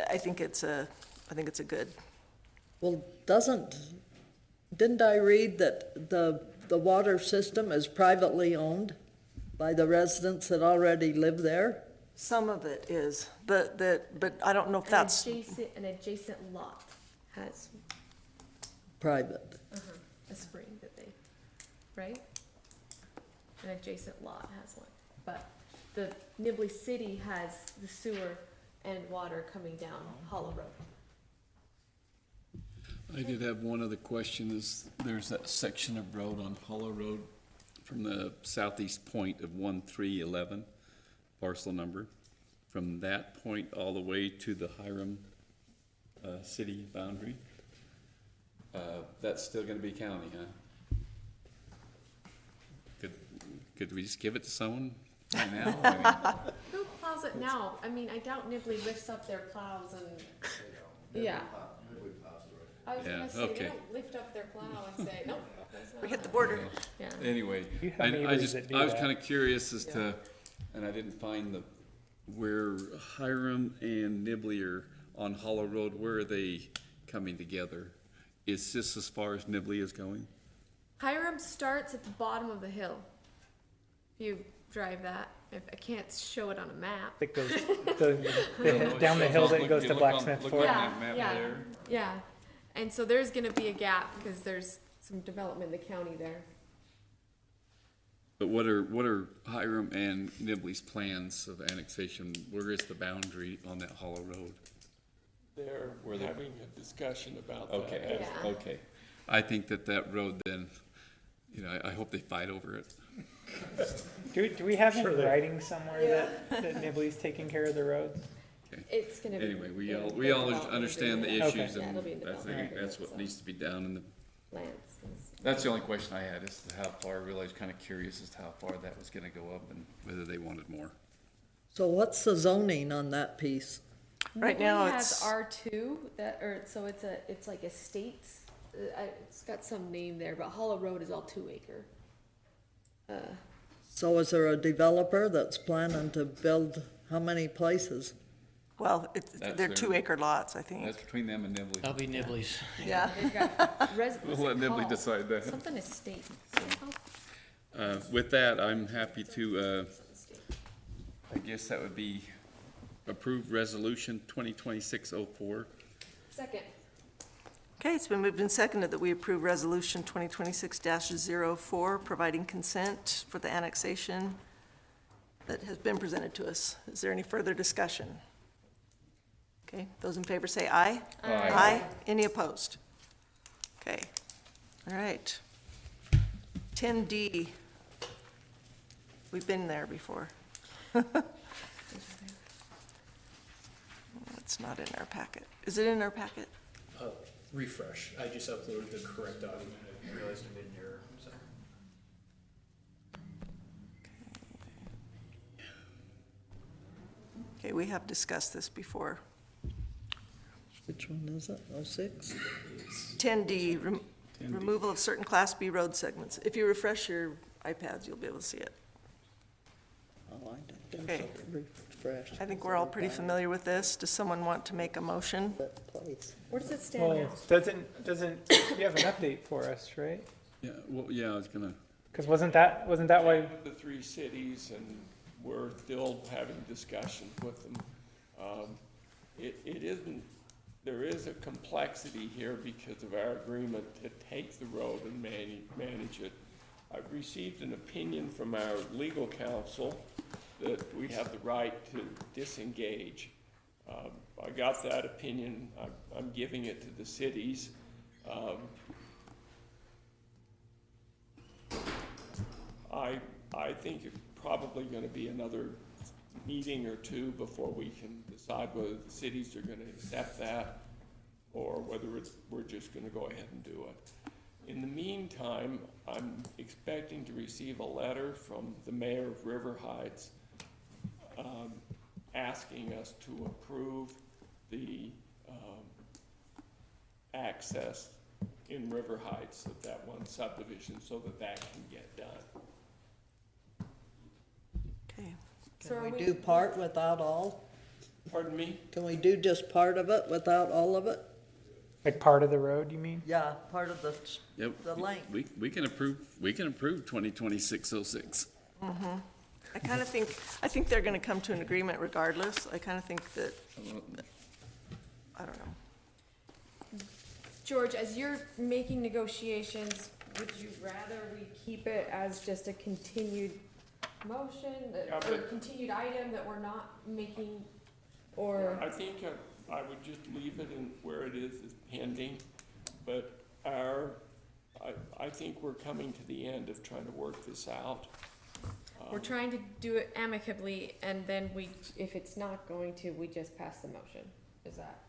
I think it's a good. Well, didn't I read that the water system is privately owned by the residents that already live there? Some of it is, but I don't know if that's. An adjacent lot has Private. a spring that they, right? An adjacent lot has one, but the Nibley City has the sewer and water coming down Hollow Road. I did have one other question, is there's that section of road on Hollow Road from the southeast point of 1311 parcel number, from that point all the way to the Hiram city boundary. That's still gonna be county, huh? Could we just give it to someone right now? I mean, Who plows it now? I mean, I doubt Nibley lifts up their plows and, yeah. I was gonna say, they don't lift up their plow and say, nope. We hit the border. Yeah. Anyway, You have I neighbors that do was that. kinda curious as to, and I didn't find where Hiram and Nibley are on Hollow Road, where are they coming together? Is this as far as Nibley is going? Hiram starts at the bottom of the hill. If you drive that, I can't show it on a map. It goes down the hill that goes to Blacksmith Ford. Yeah. And so there's gonna be a gap because there's some development in the county there. But what are Hiram and Nibley's plans of annexation? Where is the boundary on that Hollow Road? They're having a discussion about that. Okay, okay. I think that road then, I hope they fight over it. Do we have in writing somewhere that Nibley's taking care of the roads? Okay. It's gonna be. Anyway, we all understand the issues, Yeah, it'll and be in I think development. that's what needs to be done in the. Lance. That's the only question I had, is how far, I really was kinda curious as to how far that was gonna go up and whether they wanted more. So what's the zoning on that piece? Right now, Nibley it's. has R2 so it's like estates. It's got some name there, but Hollow Road is all 2 acre. So is there a developer that's planning to build how many places? Well, That's they're their- 2 acre lots, I think. That's between them and Nibley. That'll be Nibley's. Yeah. They've got We'll let Nibley decide that. Something estate. With that, I'm happy to, I guess that would be approved resolution 2026-04. Second. Okay, it's been moved and seconded that we approve resolution 2026-04, providing consent for the annexation that has been presented to us. Is there any further discussion? Okay, those in favor say aye. Aye. Aye. Any opposed? Okay, all right. 10D, we've been there before. It's not in our packet. Is it in our packet? Refresh. I just uploaded the correct document. I realized I made an error, so. Okay, we have discussed this before. Which one is it? 06? 10D, removal of certain Class B road segments. If you refresh your iPads, you'll be able to see it. Oh, I did. Okay. fresh. I think we're all pretty familiar with this. Does someone want to make a motion? Where does it stand Well, now? doesn't, you have an update for us, right? Yeah, well, yeah, I was gonna. Because wasn't that why, The three cities, and we're still having discussions with them. It isn't, there is a complexity here because of our agreement to take the road and manage it. I've received an opinion from our legal counsel that we have the right to disengage. I got that opinion, I'm giving it to the cities. I think it's probably gonna be another meeting or two before we can decide whether the cities are gonna accept that or whether we're just gonna go ahead and do it. In the meantime, I'm expecting to receive a letter from the mayor of River Heights asking us to approve the access in River Heights of that one subdivision so that can get done. Okay. Can we do part without all? Pardon me? Can we do just part of it without all of it? like part of the road, you mean? Yeah, part of Yep. the length. We can approve 2026-06. I think they're gonna come to an agreement regardless. I kinda think that, I don't know. George, as you're making negotiations, would you rather we keep it as just a continued motion, or a continued item that we're not making, or? I think I would just leave it in where it is pending, but I think we're coming to the end of trying to work this out. We're trying to do it amicably, and then if it's not going to, we just pass the motion. Is that?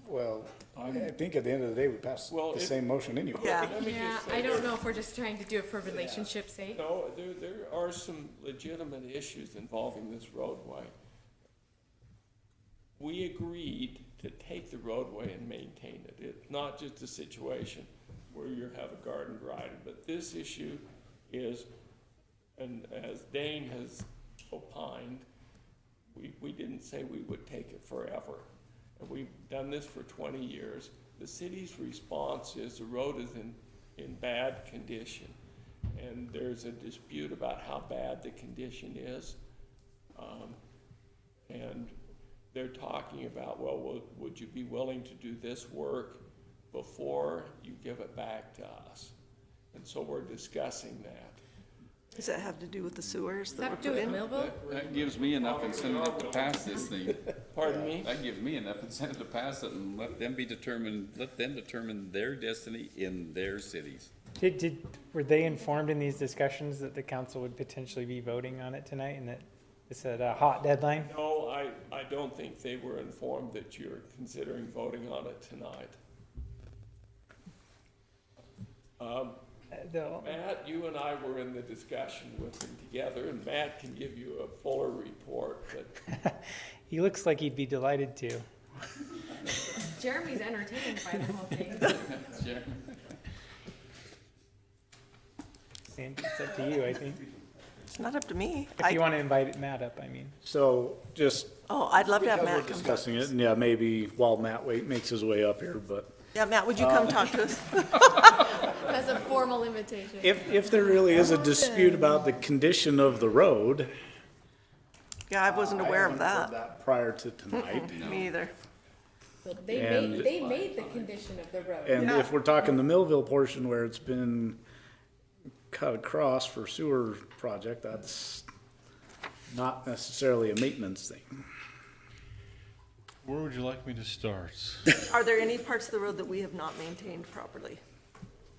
Well, I think at the end of the day, we passed the same motion anyway. Yeah, I don't know if we're just trying to do it for relationship's sake. No, there are some legitimate issues involving this roadway. We agreed to take the roadway and maintain it. It's not just a situation where you have a garden variety, but this issue is, and as Dane has opined, we didn't say we would take it forever. And we've done this for 20 years. The city's response is the road is in bad condition. And there's a dispute about how bad the condition is. And they're talking about, well, would you be willing to do this work before you give it back to us? And so we're discussing that. Does that have to do with the sewers Does that that were have to put do in? with Millville? That gives me enough incentive to pass this thing. Pardon me? That gives me enough incentive to pass it and let them determine their destiny in their cities. Were they informed in these discussions that the council would potentially be voting on it tonight and that it's at a hot deadline? No, I don't think they were informed that you're considering voting on it tonight. Matt, you and I were in the discussion with him together, and Matt can give you a fuller report, but He looks like he'd be delighted to. Jeremy's entertained by the whole thing. Sandy, it's up to you, I think. It's not up to me. If you want to invite Matt up, I mean. So just. Oh, I'd love to have because Matt we're come talk discussing to it, us. and yeah, maybe while Matt makes his way up here, but. Yeah, Matt, would you come talk to us? As a formal invitation. If there really is a dispute about the condition of the road. Yeah, I wasn't aware of I haven't heard that. Prior to tonight. Me either. But And- they made the condition of the road. And if we're talking the Millville portion where it's been cut across for sewer project, that's not necessarily a maintenance thing. Where would you like me to start? Are there any parts of the road that we have not maintained properly?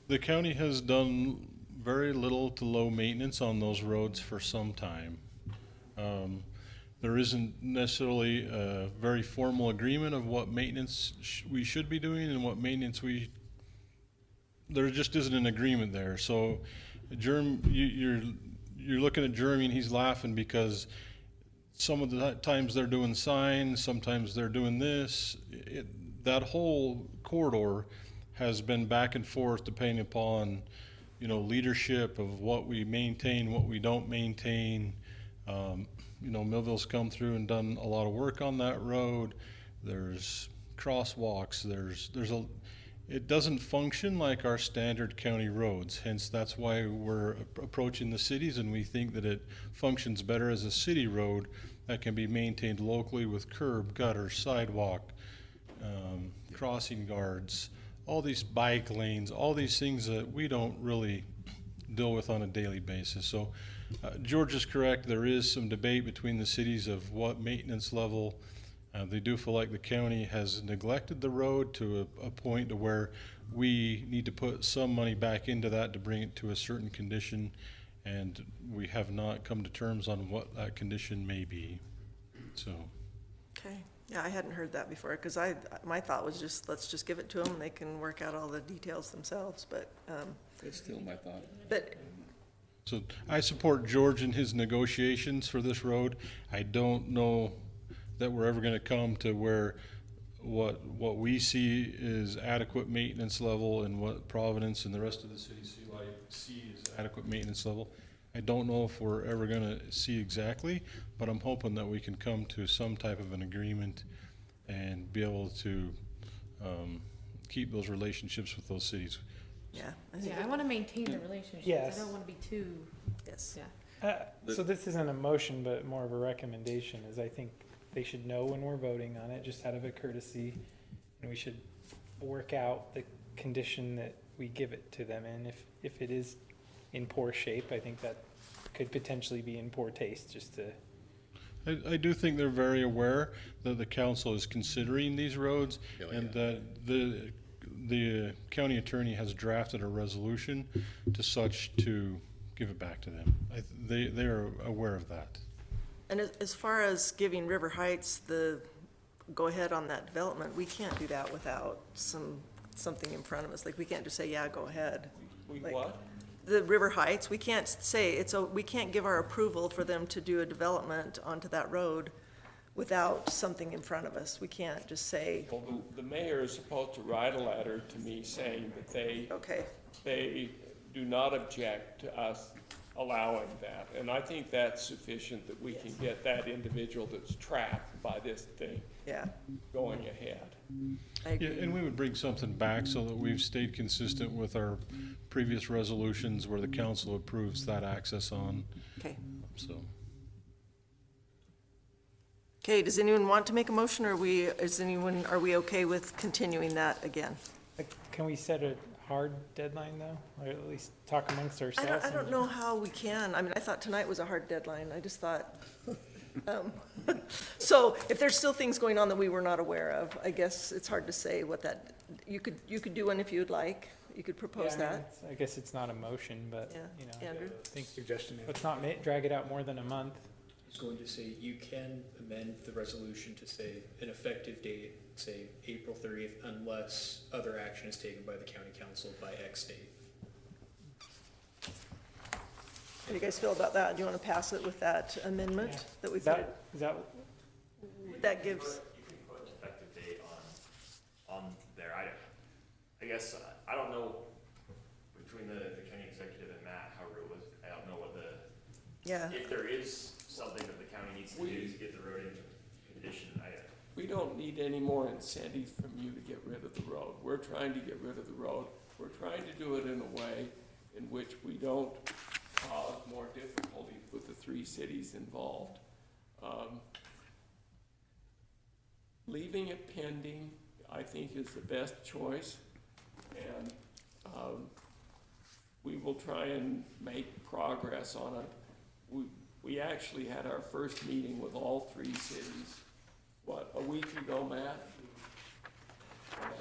The county has done very little to low maintenance on those roads for some time. There isn't necessarily a very formal agreement of what maintenance we should be doing and what maintenance there just isn't an agreement there. So you're looking at Jeremy and he's laughing because some of the times they're doing signs, sometimes they're doing this. That whole corridor has been back and forth depending upon, leadership of what we maintain, what we don't maintain. you know, Millville's come through and done a lot of work on that road. There's crosswalks, it doesn't function like our standard county roads. Hence, that's why we're approaching the cities, and we think that it functions better as a city road that can be maintained locally with curb, gutter, sidewalk, crossing guards, all these bike lanes, all these things that we don't really deal with on a daily basis. So George is correct. There is some debate between the cities of what maintenance level. They do feel like the county has neglected the road to a point to where we need to put some money back into that to bring it to a certain condition, and we have not come to terms on what that condition may be. So. Okay, yeah, I hadn't heard that before, because my thought was just, let's just give it to them, and they can work out all the details themselves, but. That's still my thought. But. So I support George in his negotiations for this road. I don't know that we're ever gonna come to where what we see is adequate maintenance level and what Providence and the rest of the city see is adequate maintenance level. I don't know if we're ever gonna see exactly, but I'm hoping that we can come to some type of an agreement and be able to keep those relationships with those cities. Yeah. I want to maintain the relationships. Yes. I don't want to be too. Yes. Yeah. So this isn't a motion, but more of a recommendation, is I think they should know when we're voting on it, just out of a courtesy, and we should work out the condition that we give it to them in. If it is in poor shape, I think that could potentially be in poor taste, just to. I do think they're very aware that the council is considering these roads, and that the county attorney has drafted a resolution to such to give it back to them. They are aware of that. And as far as giving River Heights the go-ahead on that development, we can't do that without something in front of us. Like, we can't just say, yeah, go ahead. We Like, what? The River Heights, we can't say, we can't give our approval for them to do a development onto that road without something in front of us. We can't just say. Well, the mayor is supposed to write a letter to me saying that they do not object to us allowing that. And I think that's sufficient, that we can get that individual that's trapped by this thing going ahead. Yeah, and we would bring something back so that we've stayed consistent with our previous resolutions where the council approves that access on. Okay. So. Okay, does anyone want to make a motion, or are we okay with continuing that again? Can we set a hard deadline, though, or at least talk amongst ourselves? I don't know how we can. I mean, I thought tonight was a hard deadline. I just thought, so if there's still things going on that we were not aware of, I guess it's hard to say what that, you could do one if you'd like. You could propose that. I guess it's not a motion, but, Andrew? I think suggestion. Let's not drag it out more than a month. I was going to say, you can amend the resolution to say an effective date, say April 30th, unless other action is taken by the county council by X date. How do you guys feel about that? Do you want to pass it with that amendment that we put? That gives. You can put an effective date on there. I guess, I don't know between the county executive and Matt how it was. I don't know what if there is something that the county needs to do to get the road into condition. We don't need any more incentives from you to get rid of the road. We're trying to get rid of the road. We're trying to do it in a way in which we don't cause more difficulties with the three cities involved. Leaving it pending, I think, is the best choice, and we will try and make progress on it. We actually had our first meeting with all three cities, a week ago, Matt? And,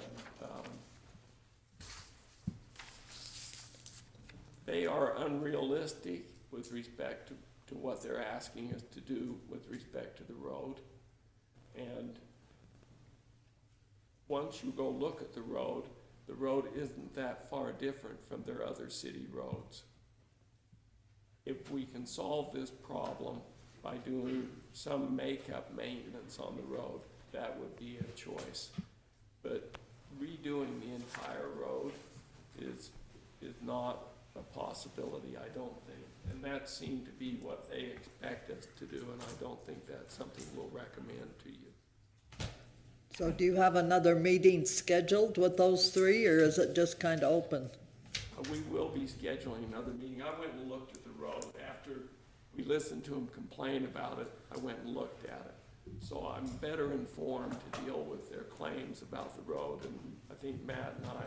they are unrealistic with respect to what they're asking us to do with respect to the road. And once you go look at the road isn't that far different from their other city roads. If we can solve this problem by doing some makeup maintenance on the road, that would be a choice. But redoing the entire road is not a possibility. possibility, I don't think. And that seemed to be what they expect us to do, and I don't think that's something we'll recommend to you. So do you have another meeting scheduled with those three, or is it just kind of open? We will be scheduling another meeting. I went and looked at the road. After we listened to them complain about it, I went and looked at it. So I'm better informed to deal with their claims about the road, and I think Matt and I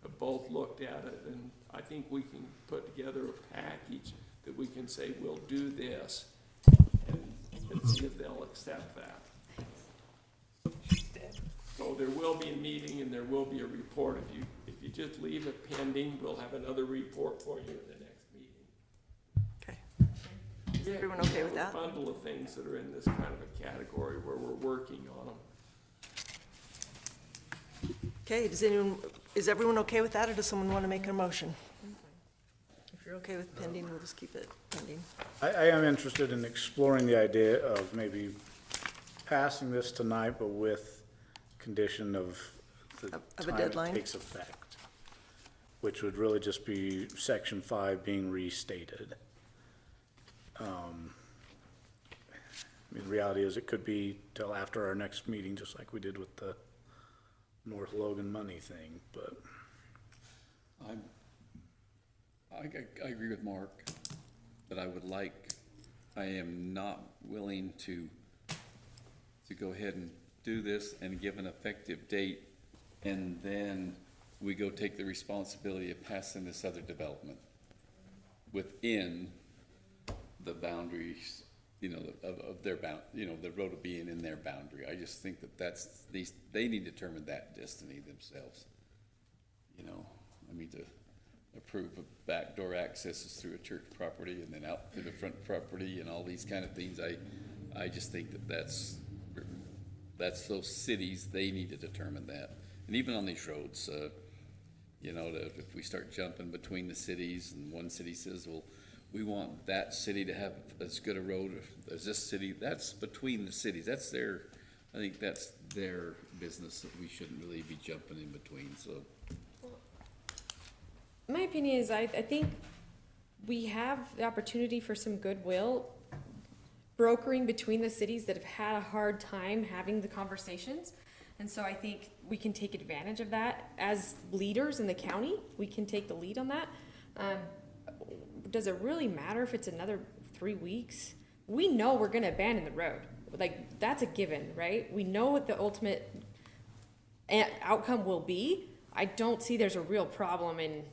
have both looked at it, and I think we can put together a package that we can say, we'll do this, and see if they'll accept that. So there will be a meeting and there will be a report. If you just leave it pending, we'll have another report for you at the next meeting. Okay. Is everyone okay with that? A bundle of things that are in this kind of a category where we're working on them. Okay, is everyone okay with that, or does someone want to make a motion? If you're okay with pending, we'll just keep it pending. I am interested in exploring the idea of maybe passing this tonight, but with condition of the a time deadline? it takes effect, which would really just be section 5 being restated. I mean, the reality is it could be till after our next meeting, just like we did with the North Logan money thing, but. I agree with Mark, but I am not willing to go ahead and do this and give an effective date, and then we go take the responsibility of passing this other development within the boundaries, of their the road being in their boundary. I just think that they need to determine that destiny themselves. To approve of backdoor accesses through a church property and then out through the front property and all these kind of things. I just think that's those cities, they need to determine that. And even on these roads, if we start jumping between the cities and one city says, well, we want that city to have as good a road as this city, that's between the cities. I think that's their business that we shouldn't really be jumping in between, so. My opinion is I think we have the opportunity for some goodwill brokering between the cities that have had a hard time having the conversations. And so I think we can take advantage of that as leaders in the county. We can take the lead on that. Does it really matter if it's another 3 weeks? We know we're going to abandon the road. Like, that's a given, right? We know what the ultimate outcome will be. I don't see there's a real problem in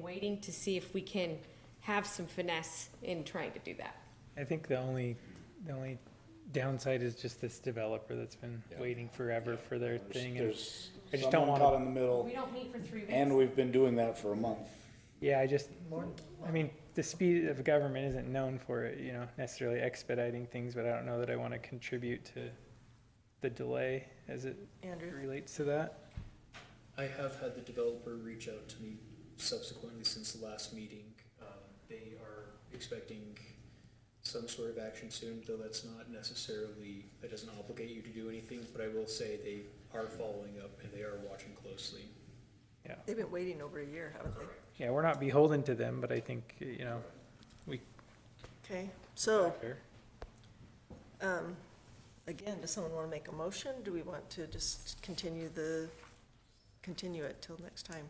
waiting to see if we can have some finesse in trying to do that. I think the only downside is just this developer that's been waiting forever for their thing. And I just don't want caught in the middle. We don't meet for 3 weeks. And we've been doing that for a month. Yeah, the speed of government isn't known for it, necessarily expediting things, but I don't know that I want to contribute to the delay as it relates to that. I have had the developer reach out to me subsequently since the last meeting. They are expecting some sort of action soon, though that doesn't obligate you to do anything, but I will say they are following up and they are watching closely. Yeah. They've been waiting over a year, haven't they? Yeah, we're not beholden to them, but I think, we. Okay, so, again, does someone want to make a motion? Do we want to just continue it till next time?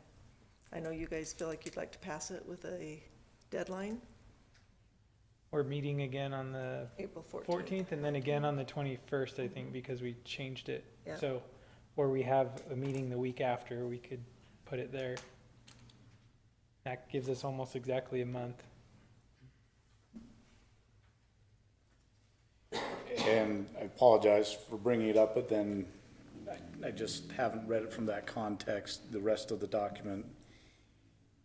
I know you guys feel like you'd like to pass it with a deadline. We're meeting again on the April 14th and then again on the 21st, I think, because we changed it. Yeah. So, or we have a meeting the week after, we could put it there. That gives us almost exactly a month. And I apologize for bringing it up, but then I just haven't read it from that context, the rest of the document.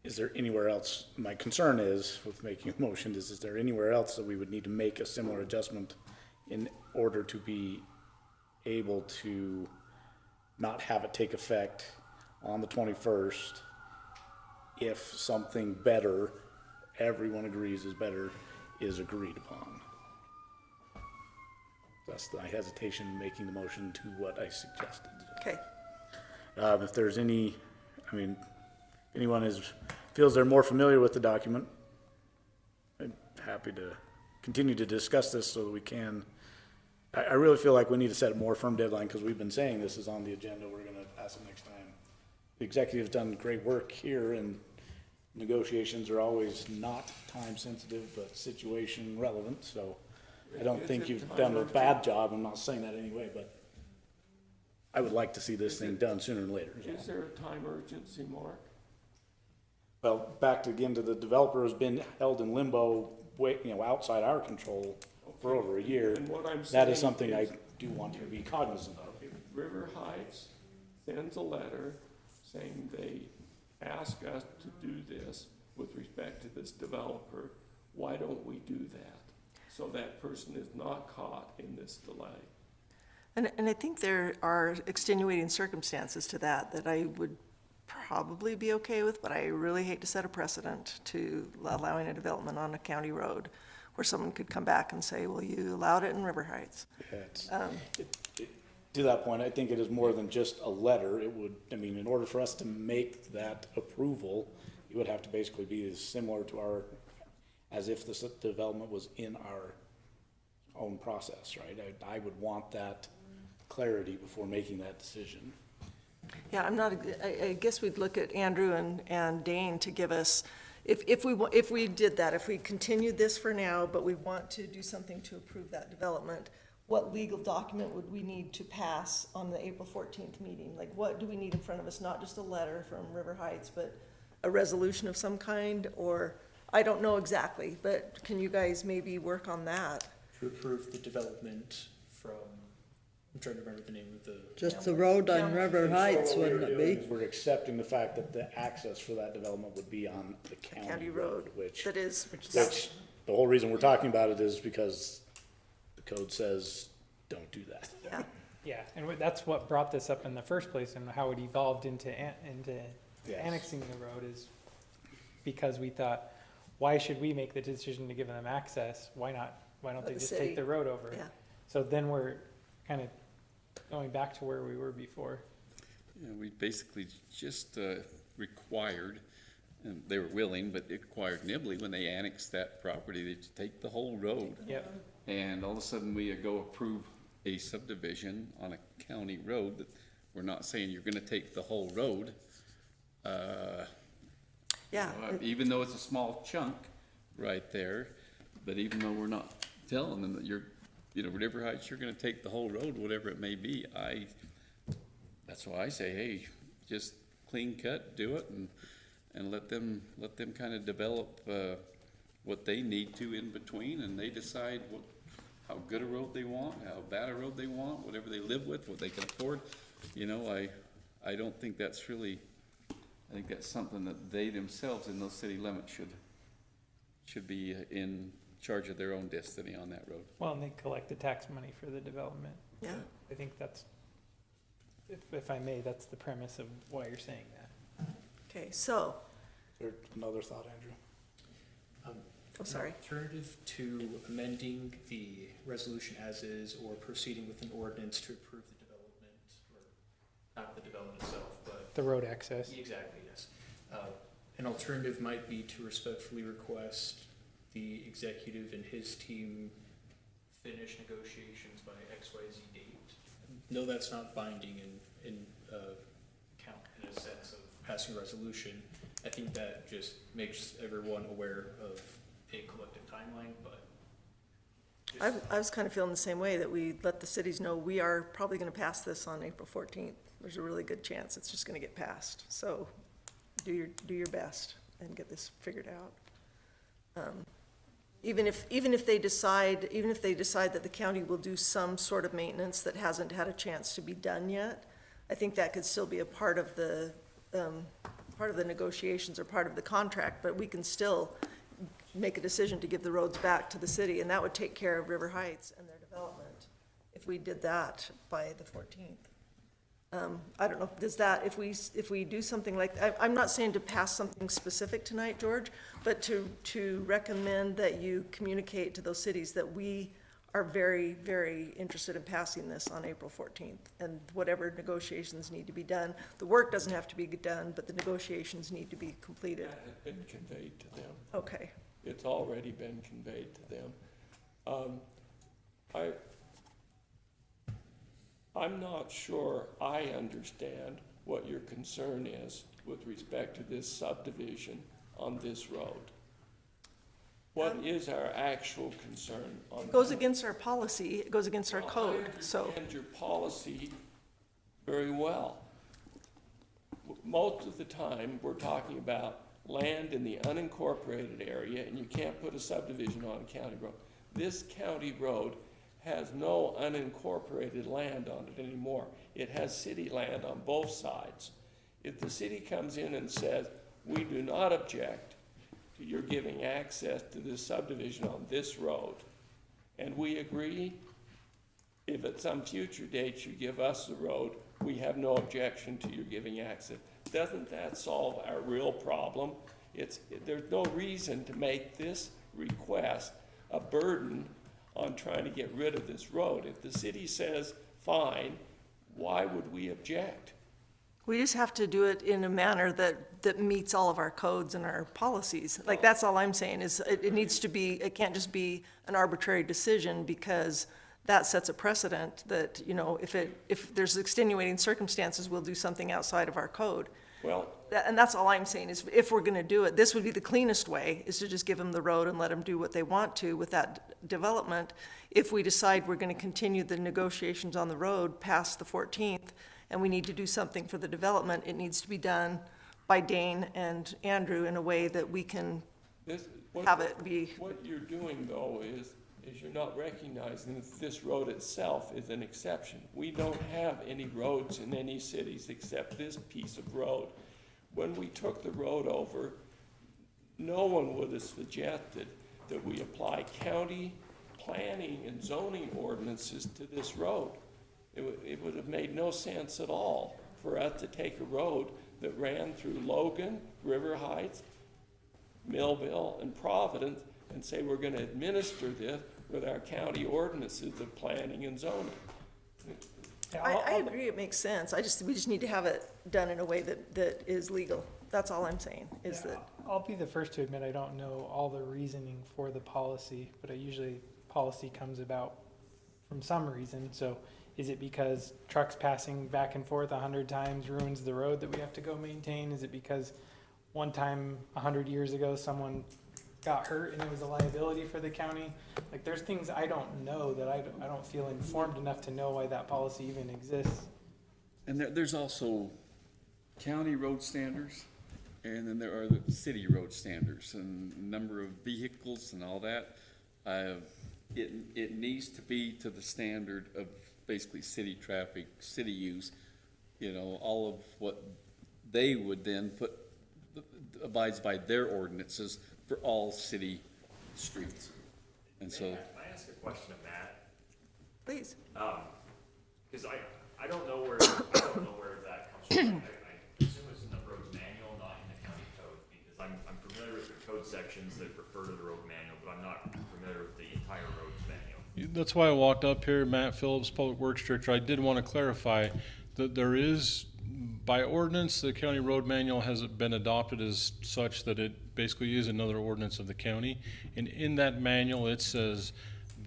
Is there anywhere else, my concern is with making a motion is there anywhere else that we would need to make a similar adjustment in order to be able to not have it take effect on the 21st if something better, everyone agrees is better, is agreed upon? That's my hesitation in making the motion to what I suggested. Okay. If there's anyone is feels they're more familiar with the document, I'm happy to continue to discuss this so that we can. I really feel like we need to set a more firm deadline, because we've been saying this is on the agenda, we're gonna pass it next time. The executive's done great work here, and negotiations are always not time sensitive, but situation relevant, so I don't think you've done a bad job, I'm not saying that anyway, but I would like to see this thing done sooner than later. Is there a time urgency, Mark? Well, back to, again, to the developer has been held in limbo, outside our control for over a year. And what I'm That saying is something I is- do want to be cognizant of. If River Heights sends a letter saying they ask us to do this with respect to this developer, why don't we do that? So that person is not caught in this delay. And I think there are extenuating circumstances to that I would probably be okay with, but I really hate to set a precedent to allowing a development on a county road where someone could come back and say, well, you allowed it in River Heights. To that point, I think it is more than just a letter. It would, in order for us to make that approval, it would have to basically be as similar to as if the development was in our own process, right? I would want that clarity before making that decision. Yeah, I guess we'd look at Andrew and Dane to give us, if we did that, if we continued this for now, but we want to do something to approve that development, what legal document would we need to pass on the April 14th meeting? Like, what do we need in front of us? Not just a letter from River Heights, but a resolution of some kind, or, I don't know exactly, but can you guys maybe work on that? To approve the development from, I'm trying to remember the name of the. Just the road on River Heights, So what wouldn't we're it doing be? is we're accepting the fact that the access for that development would be on the county road, which the whole reason we're talking about it is because the code says, don't do that. Yeah. Yeah, and that's what brought this up in the first place, and how it evolved into Yes. annexing the road is because we thought, why should we make the decision to give them access? Why don't they the just city. take the road over? Yeah. So then we're kind of going back to where we were before. Yeah, we basically just required, and they were willing, but it required Nibley, when they annexed that property, to take the whole road. Yep. And all of a sudden, we go approve a subdivision on a county road that we're not saying you're gonna take the whole road. Yeah. Even though it's a small chunk right there, but even though we're not telling them that River Heights, you're gonna take the whole road, whatever it may be, that's why I say, hey, just clean cut, do it, and let them kind of develop, what they need to in between, and they decide how good a road they want, how bad a road they want, whatever they live with, what they can afford. I don't think that's really, I think that's something that they themselves in those city limits should be in charge of their own destiny on that road. Well, and they collect the tax money for the development. Yeah. I think that's, if I may, that's the premise of why you're saying that. Okay, so, Is there another thought, Andrew? I'm sorry. An alternative to amending the resolution as is, or proceeding with an ordinance to approve the development, or not the development itself, but. The road access. Exactly, yes. An alternative might be to respectfully request the executive and his team finish negotiations by XYZ date. No, that's not binding in count in a sense of passing a resolution. I think that just makes everyone aware of a collective timeline, but. I was kind of feeling the same way, that we let the cities know we are probably gonna pass this on April 14th. There's a really good chance it's just gonna get passed, so do your best and get this figured out. Even if they decide that the county will do some sort of maintenance that hasn't had a chance to be done yet, I think that could still be a part of the negotiations or part of the contract, but we can still make a decision to give the roads back to the city, and that would take care of River Heights and their development if we did that by the 14th. I don't know, if we do something like, I'm not saying to pass something specific tonight, George, but to recommend that you communicate to those cities that we are very, very interested in passing this on April 14th. And whatever negotiations need to be done, the work doesn't have to be done, but the negotiations need to be completed. That has been conveyed to them. Okay. It's already been conveyed to them. I'm not sure I understand what your concern is with respect to this subdivision on this road. What is our actual concern on that? It goes against our policy, it goes against our code, so. I understand your policy very well. Most of the time, we're talking about land in the unincorporated area, and you can't put a subdivision on a county road. This county road has no unincorporated land on it anymore. It has city land on both sides. If the city comes in and says, we do not object to your giving access to this subdivision on this road, and we agree, if at some future date you give us the road, we have no objection to your giving access. Doesn't that solve our real problem? There's no reason to make this request a burden on trying to get rid of this road. If the city says, fine, why would we object? We just have to do it in a manner that meets all of our codes and our policies. Like, that's all I'm saying, is it needs to be, it can't just be an arbitrary decision, because that sets a precedent that, you know, if there's extenuating circumstances, we'll do something outside of our code. Well, And that's all I'm saying, is if we're gonna do it, this would be the cleanest way, is to just give them the road and let them do what they want to with that development. If we decide we're gonna continue the negotiations on the road past the 14th, and we need to do something for the development, it needs to be done by Dane and Andrew in a way that we can have it be. What you're doing, though, is you're not recognizing that this road itself is an exception. We don't have any roads in any cities except this piece of road. When we took the road over, no one would have suggested that we apply county planning and zoning ordinances to this road. It would have made no sense at all for us to take a road that ran through Logan, River Heights, Millville, and Providence and say we're going to administer this with our county ordinances of planning and zoning. I agree, it makes sense. We just need to have it done in a way that is legal. That's all I'm saying, is that. I'll be the first to admit I don't know all the reasoning for the policy, but policy comes about from some reason. So is it because trucks passing back and forth 100 times ruins the road that we have to go maintain? Is it because one time 100 years ago someone got hurt and it was a liability for the county? Like, there's things I don't know that I don't feel informed enough to know why that policy even exists. And there's also county road standards, and then there are the city road standards, and number of vehicles and all that. It needs to be to the standard of basically city traffic, city use, you know, all of what they would then abides by their ordinances for all city streets. And so. Can I ask a question of Matt? Please. Because I don't know where that comes from. I assume it's in the road manual, not in the county code, because I'm familiar with the code sections that refer to the road manual, but I'm not familiar with the entire road manual. That's why I walked up here, Matt Phillips, Public Works Director. I did want to clarify that there is, by ordinance, the county road manual has been adopted as such that it basically is another ordinance of the county. And in that manual, it says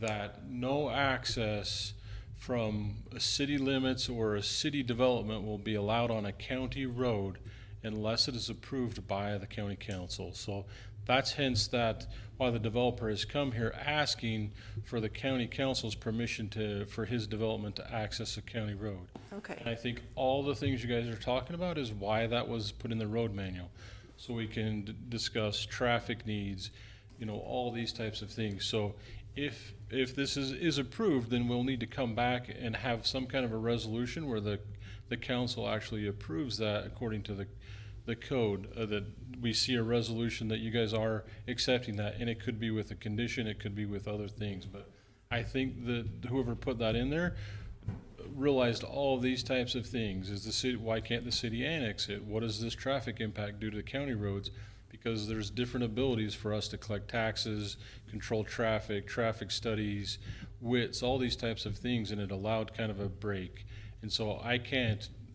that no access from city limits or a city development will be allowed on a county road unless it is approved by the county council. So that's hence that why the developer has come here asking for the county council's permission for his development to access a county road. Okay. And I think all the things you guys are talking about is why that was put in the road manual. So we can discuss traffic needs, you know, all these types of things. So if this is approved, then we'll need to come back and have some kind of a resolution where the council actually approves that according to the code, that we see a resolution that you guys are accepting that, and it could be with a condition, it could be with other things. But I think that whoever put that in there realized all of these types of things. Is the city, why can't the city annex it? What does this traffic impact do to the county roads? because there's different abilities for us to collect taxes, control traffic, traffic studies, WITs, all these types of things, and it allowed kind of a break. And so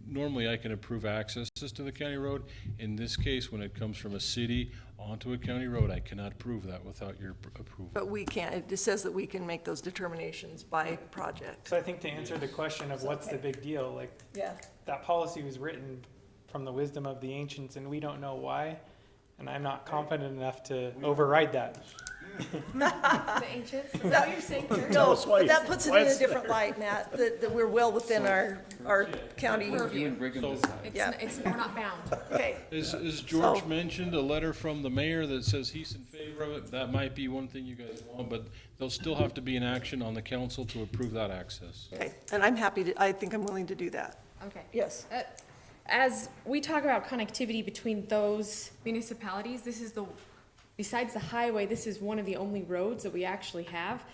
normally I can approve accesses to the county road. In this case, when it comes from a city onto a county road, I cannot approve that without your approval. But we can't, it says that we can make those determinations by project. So I think to answer the question of what's the big deal, like, Yeah. that policy was written from the wisdom of the ancients, and we don't know why, and I'm not confident enough to override that. The ancients, is that what you're saying, Terry? No, us why but that it's- puts it why in a it's different there. light, Matt, that we're well within our county. Yeah. We're not bound. Okay. As George So- mentioned, a letter from the mayor that says he's in favor of it, that might be one thing you guys want, but there'll still have to be an action on the council to approve that access. Okay, and I'm happy to, I think I'm willing to do that. Okay. Yes. As we talk about connectivity between those municipalities, this is besides the highway, this is one of the only roads that we actually have.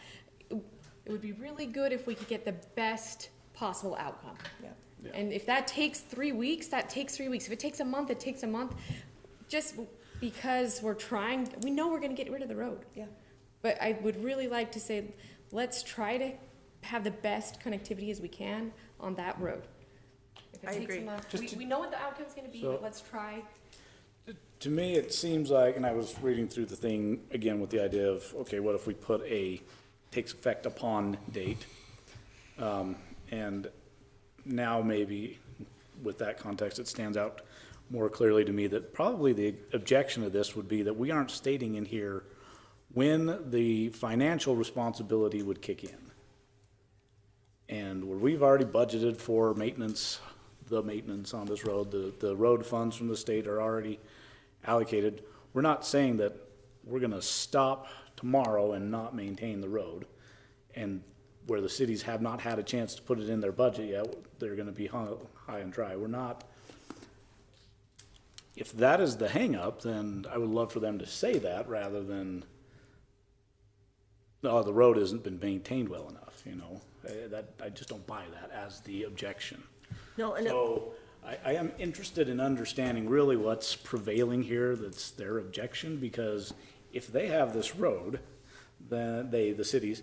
It would be really good if we could get the best possible outcome. Yeah. And if that takes 3 weeks, that takes 3 weeks. If it takes a month, it takes a month. Just because we're trying, we know we're gonna get rid of the road. Yeah. But I would really like to say, let's try to have the best connectivity as we can on that road. If it I takes agree. a month, we know what the outcome's gonna be, So- but let's try. To me, it seems like, and I was reading through the thing again with the idea of, okay, what if we put takes effect upon date? And now maybe with that context, it stands out more clearly to me that probably the objection to this would be that we aren't stating in here when the financial responsibility would kick in. And where we've already budgeted for maintenance on this road, the road funds from the state are already allocated. We're not saying that we're gonna stop tomorrow and not maintain the road. And where the cities have not had a chance to put it in their budget yet, they're gonna be high and dry. We're not, if that is the hangup, then I would love for them to say that rather than, oh, the road hasn't been maintained well enough, you know? I just don't buy that as the objection. No, and So I am interested in understanding really what's prevailing here that's their objection, because if they have this road, then the cities,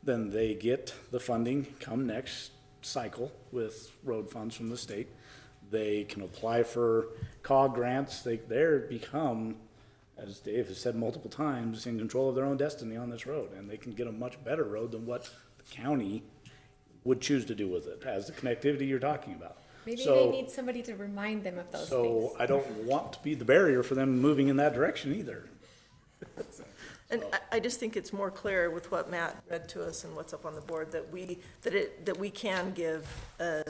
then they get the funding come next cycle with road funds from the state. They can apply for COG grants. They're become, as Dave has said multiple times, in control of their own destiny on this road, and they can get a much better road than what the county would choose to do with it, as the connectivity you're talking about. Maybe So- they need somebody to remind them of those things. So I don't want to be the barrier for them moving in that direction either. And I just think it's more clear with what Matt read to us and what's up on the board, that we can give a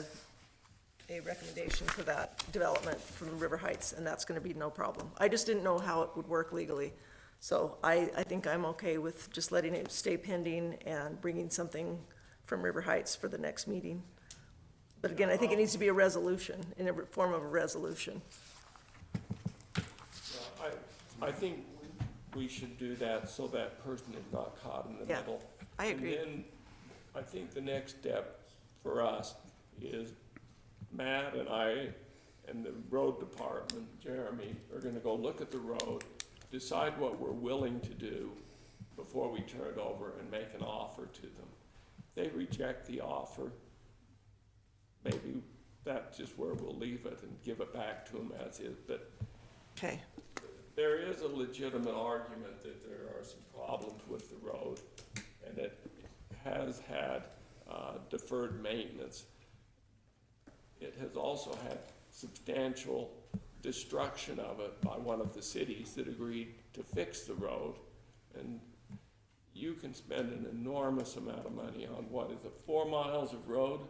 recommendation for that development from River Heights, and that's gonna be no problem. I just didn't know how it would work legally. So I think I'm okay with just letting it stay pending and bringing something from River Heights for the next meeting. But again, I think it needs to be a resolution, in a form of a resolution. I think we should do that so that person is not caught in the Yeah, middle. I agree. And then I think the next step for us is Matt and I and the road department, Jeremy, are gonna go look at the road, decide what we're willing to do before we turn it over and make an offer to them. If they reject the offer, maybe that's just where we'll leave it and give it back to them as is. But Okay. there is a legitimate argument that there are some problems with the road, and it has had deferred maintenance. It has also had substantial destruction of it by one of the cities that agreed to fix the road. And you can spend an enormous amount of money on, what is it, 4 miles of road?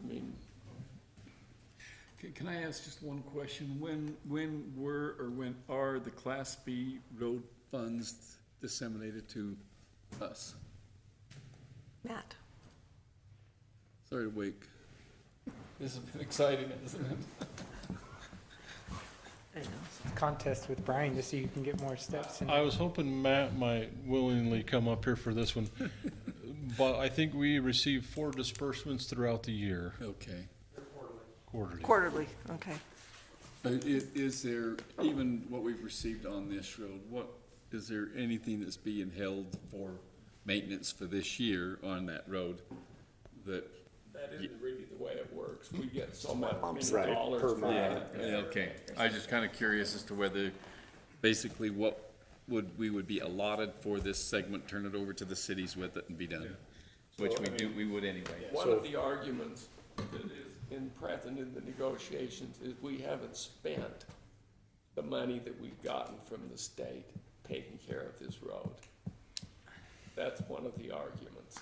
I mean, Can I ask just one question? When are the Class B road funds disseminated to us? Matt? Sorry to wake. This has been exciting, isn't it? I know. Contest with Brian to see who can get more steps. I was hoping Matt might willingly come up here for this one, but I think we receive 4 disbursements throughout the year. Okay. Quarterly. Quarterly, okay. Is there, even what we've received on this road, is there anything that's being held for maintenance for this year on that road that? That isn't really the way it works. We get so many Right, dollars per for mile. that. Yeah, okay. I was just kind of curious as to whether, basically, what we would be allotted for this segment, turn it over to the cities with it and be done. Which we would anyway. One of the arguments that is present in the negotiations is we haven't spent the money that we've gotten from the state taking care of this road. That's one of the arguments.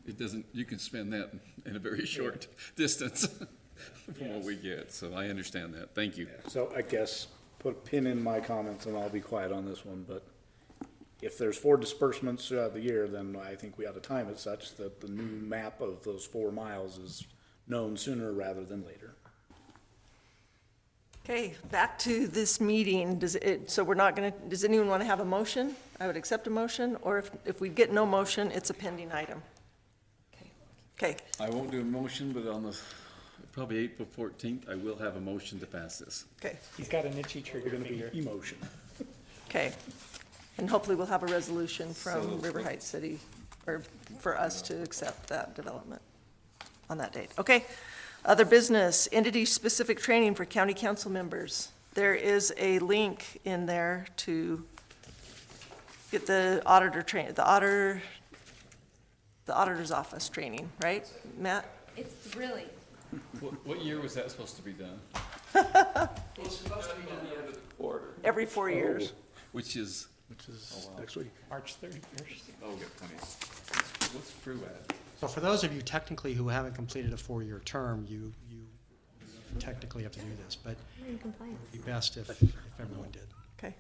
It doesn't, you can spend that in a very short distance from what we get, so I understand that. Thank you. So I guess, put a pin in my comments and I'll be quiet on this one, but if there's 4 disbursements throughout the year, then I think we ought to time it such that the new map of those 4 miles is known sooner rather than later. Okay, back to this meeting. So we're not gonna, does anyone want to have a motion? I would accept a motion, or if we get no motion, it's a pending item. Okay, I won't do a motion, but on the, probably April 14th, I will have a motion to pass this. okay, He's got an itchy trigger finger. Emotion. okay. And hopefully we'll have a resolution from River Heights City, or for us to accept that development on that date. Okay, other business, entity-specific training for county council members. There is a link in there to get the the auditor's office training, right, Matt? It's thrilling. What year was that supposed to be done? It's supposed to be done at the end of the quarter. Every 4 years. Which is? Next week. March 31st. Oh, we got plenty. What's through at? So for those of you technically who haven't completed a 4-year term, you technically have to do this, but We're in compliance. it'd be best if everyone did. Okay.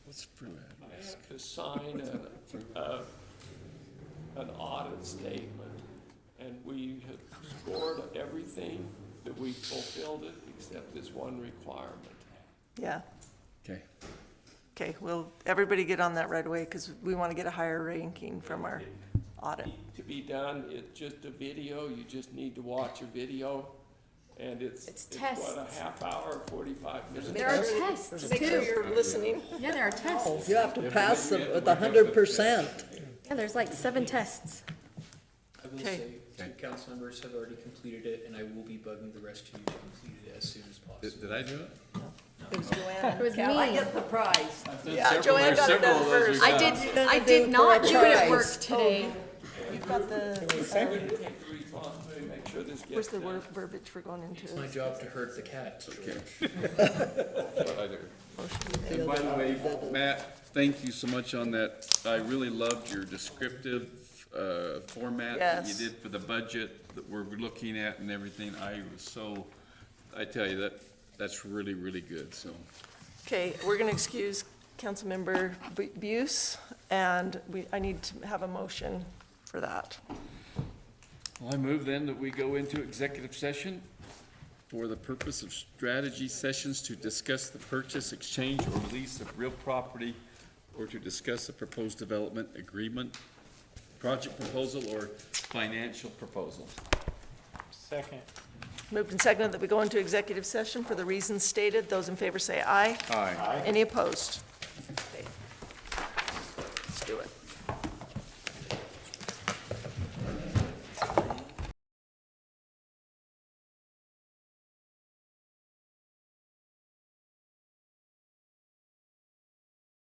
What's through at? I have to sign an audit statement, and we have scored everything that we fulfilled it, except this one requirement. Yeah. Okay. Okay, well, everybody get on that right away, because we want to get a higher ranking from our audit. To be done, it's just a video, you just need to watch a video, and it's what, a half hour, 45 minutes? There are tests Make sure too. you're listening. Yeah, there are tests. You have to pass them with 100%. Yeah, there's like 7 tests. I will Okay. say, 2 council members have already completed it, and I will be bugging the rest of you to complete it as soon as possible. Did I do it? It was Joanne. It was Yeah, I me. get the prize. Yeah, Joanne got it done first. I did not do it at work today. You've got the, Take the responsibility, make sure this where's gets the done. verbiage for going into It's my it? job to herd the cats. Okay. That's what I do. And by the way, Matt, thank you so much on that. I really loved your descriptive format that you Yes. did for the budget that we're looking at and everything. I tell you, that's really, really good, so. Okay, we're going to excuse Councilmember Buse, and I need to have a motion for that. Well, I move then that we go into executive session for the purpose of strategy sessions to discuss the purchase, exchange, or lease of real property, or to discuss a proposed development agreement, project proposal, or financial proposal. Second. Moved and seconded that we go into executive session for the reasons stated. Those in favor say aye. Aye. Any opposed?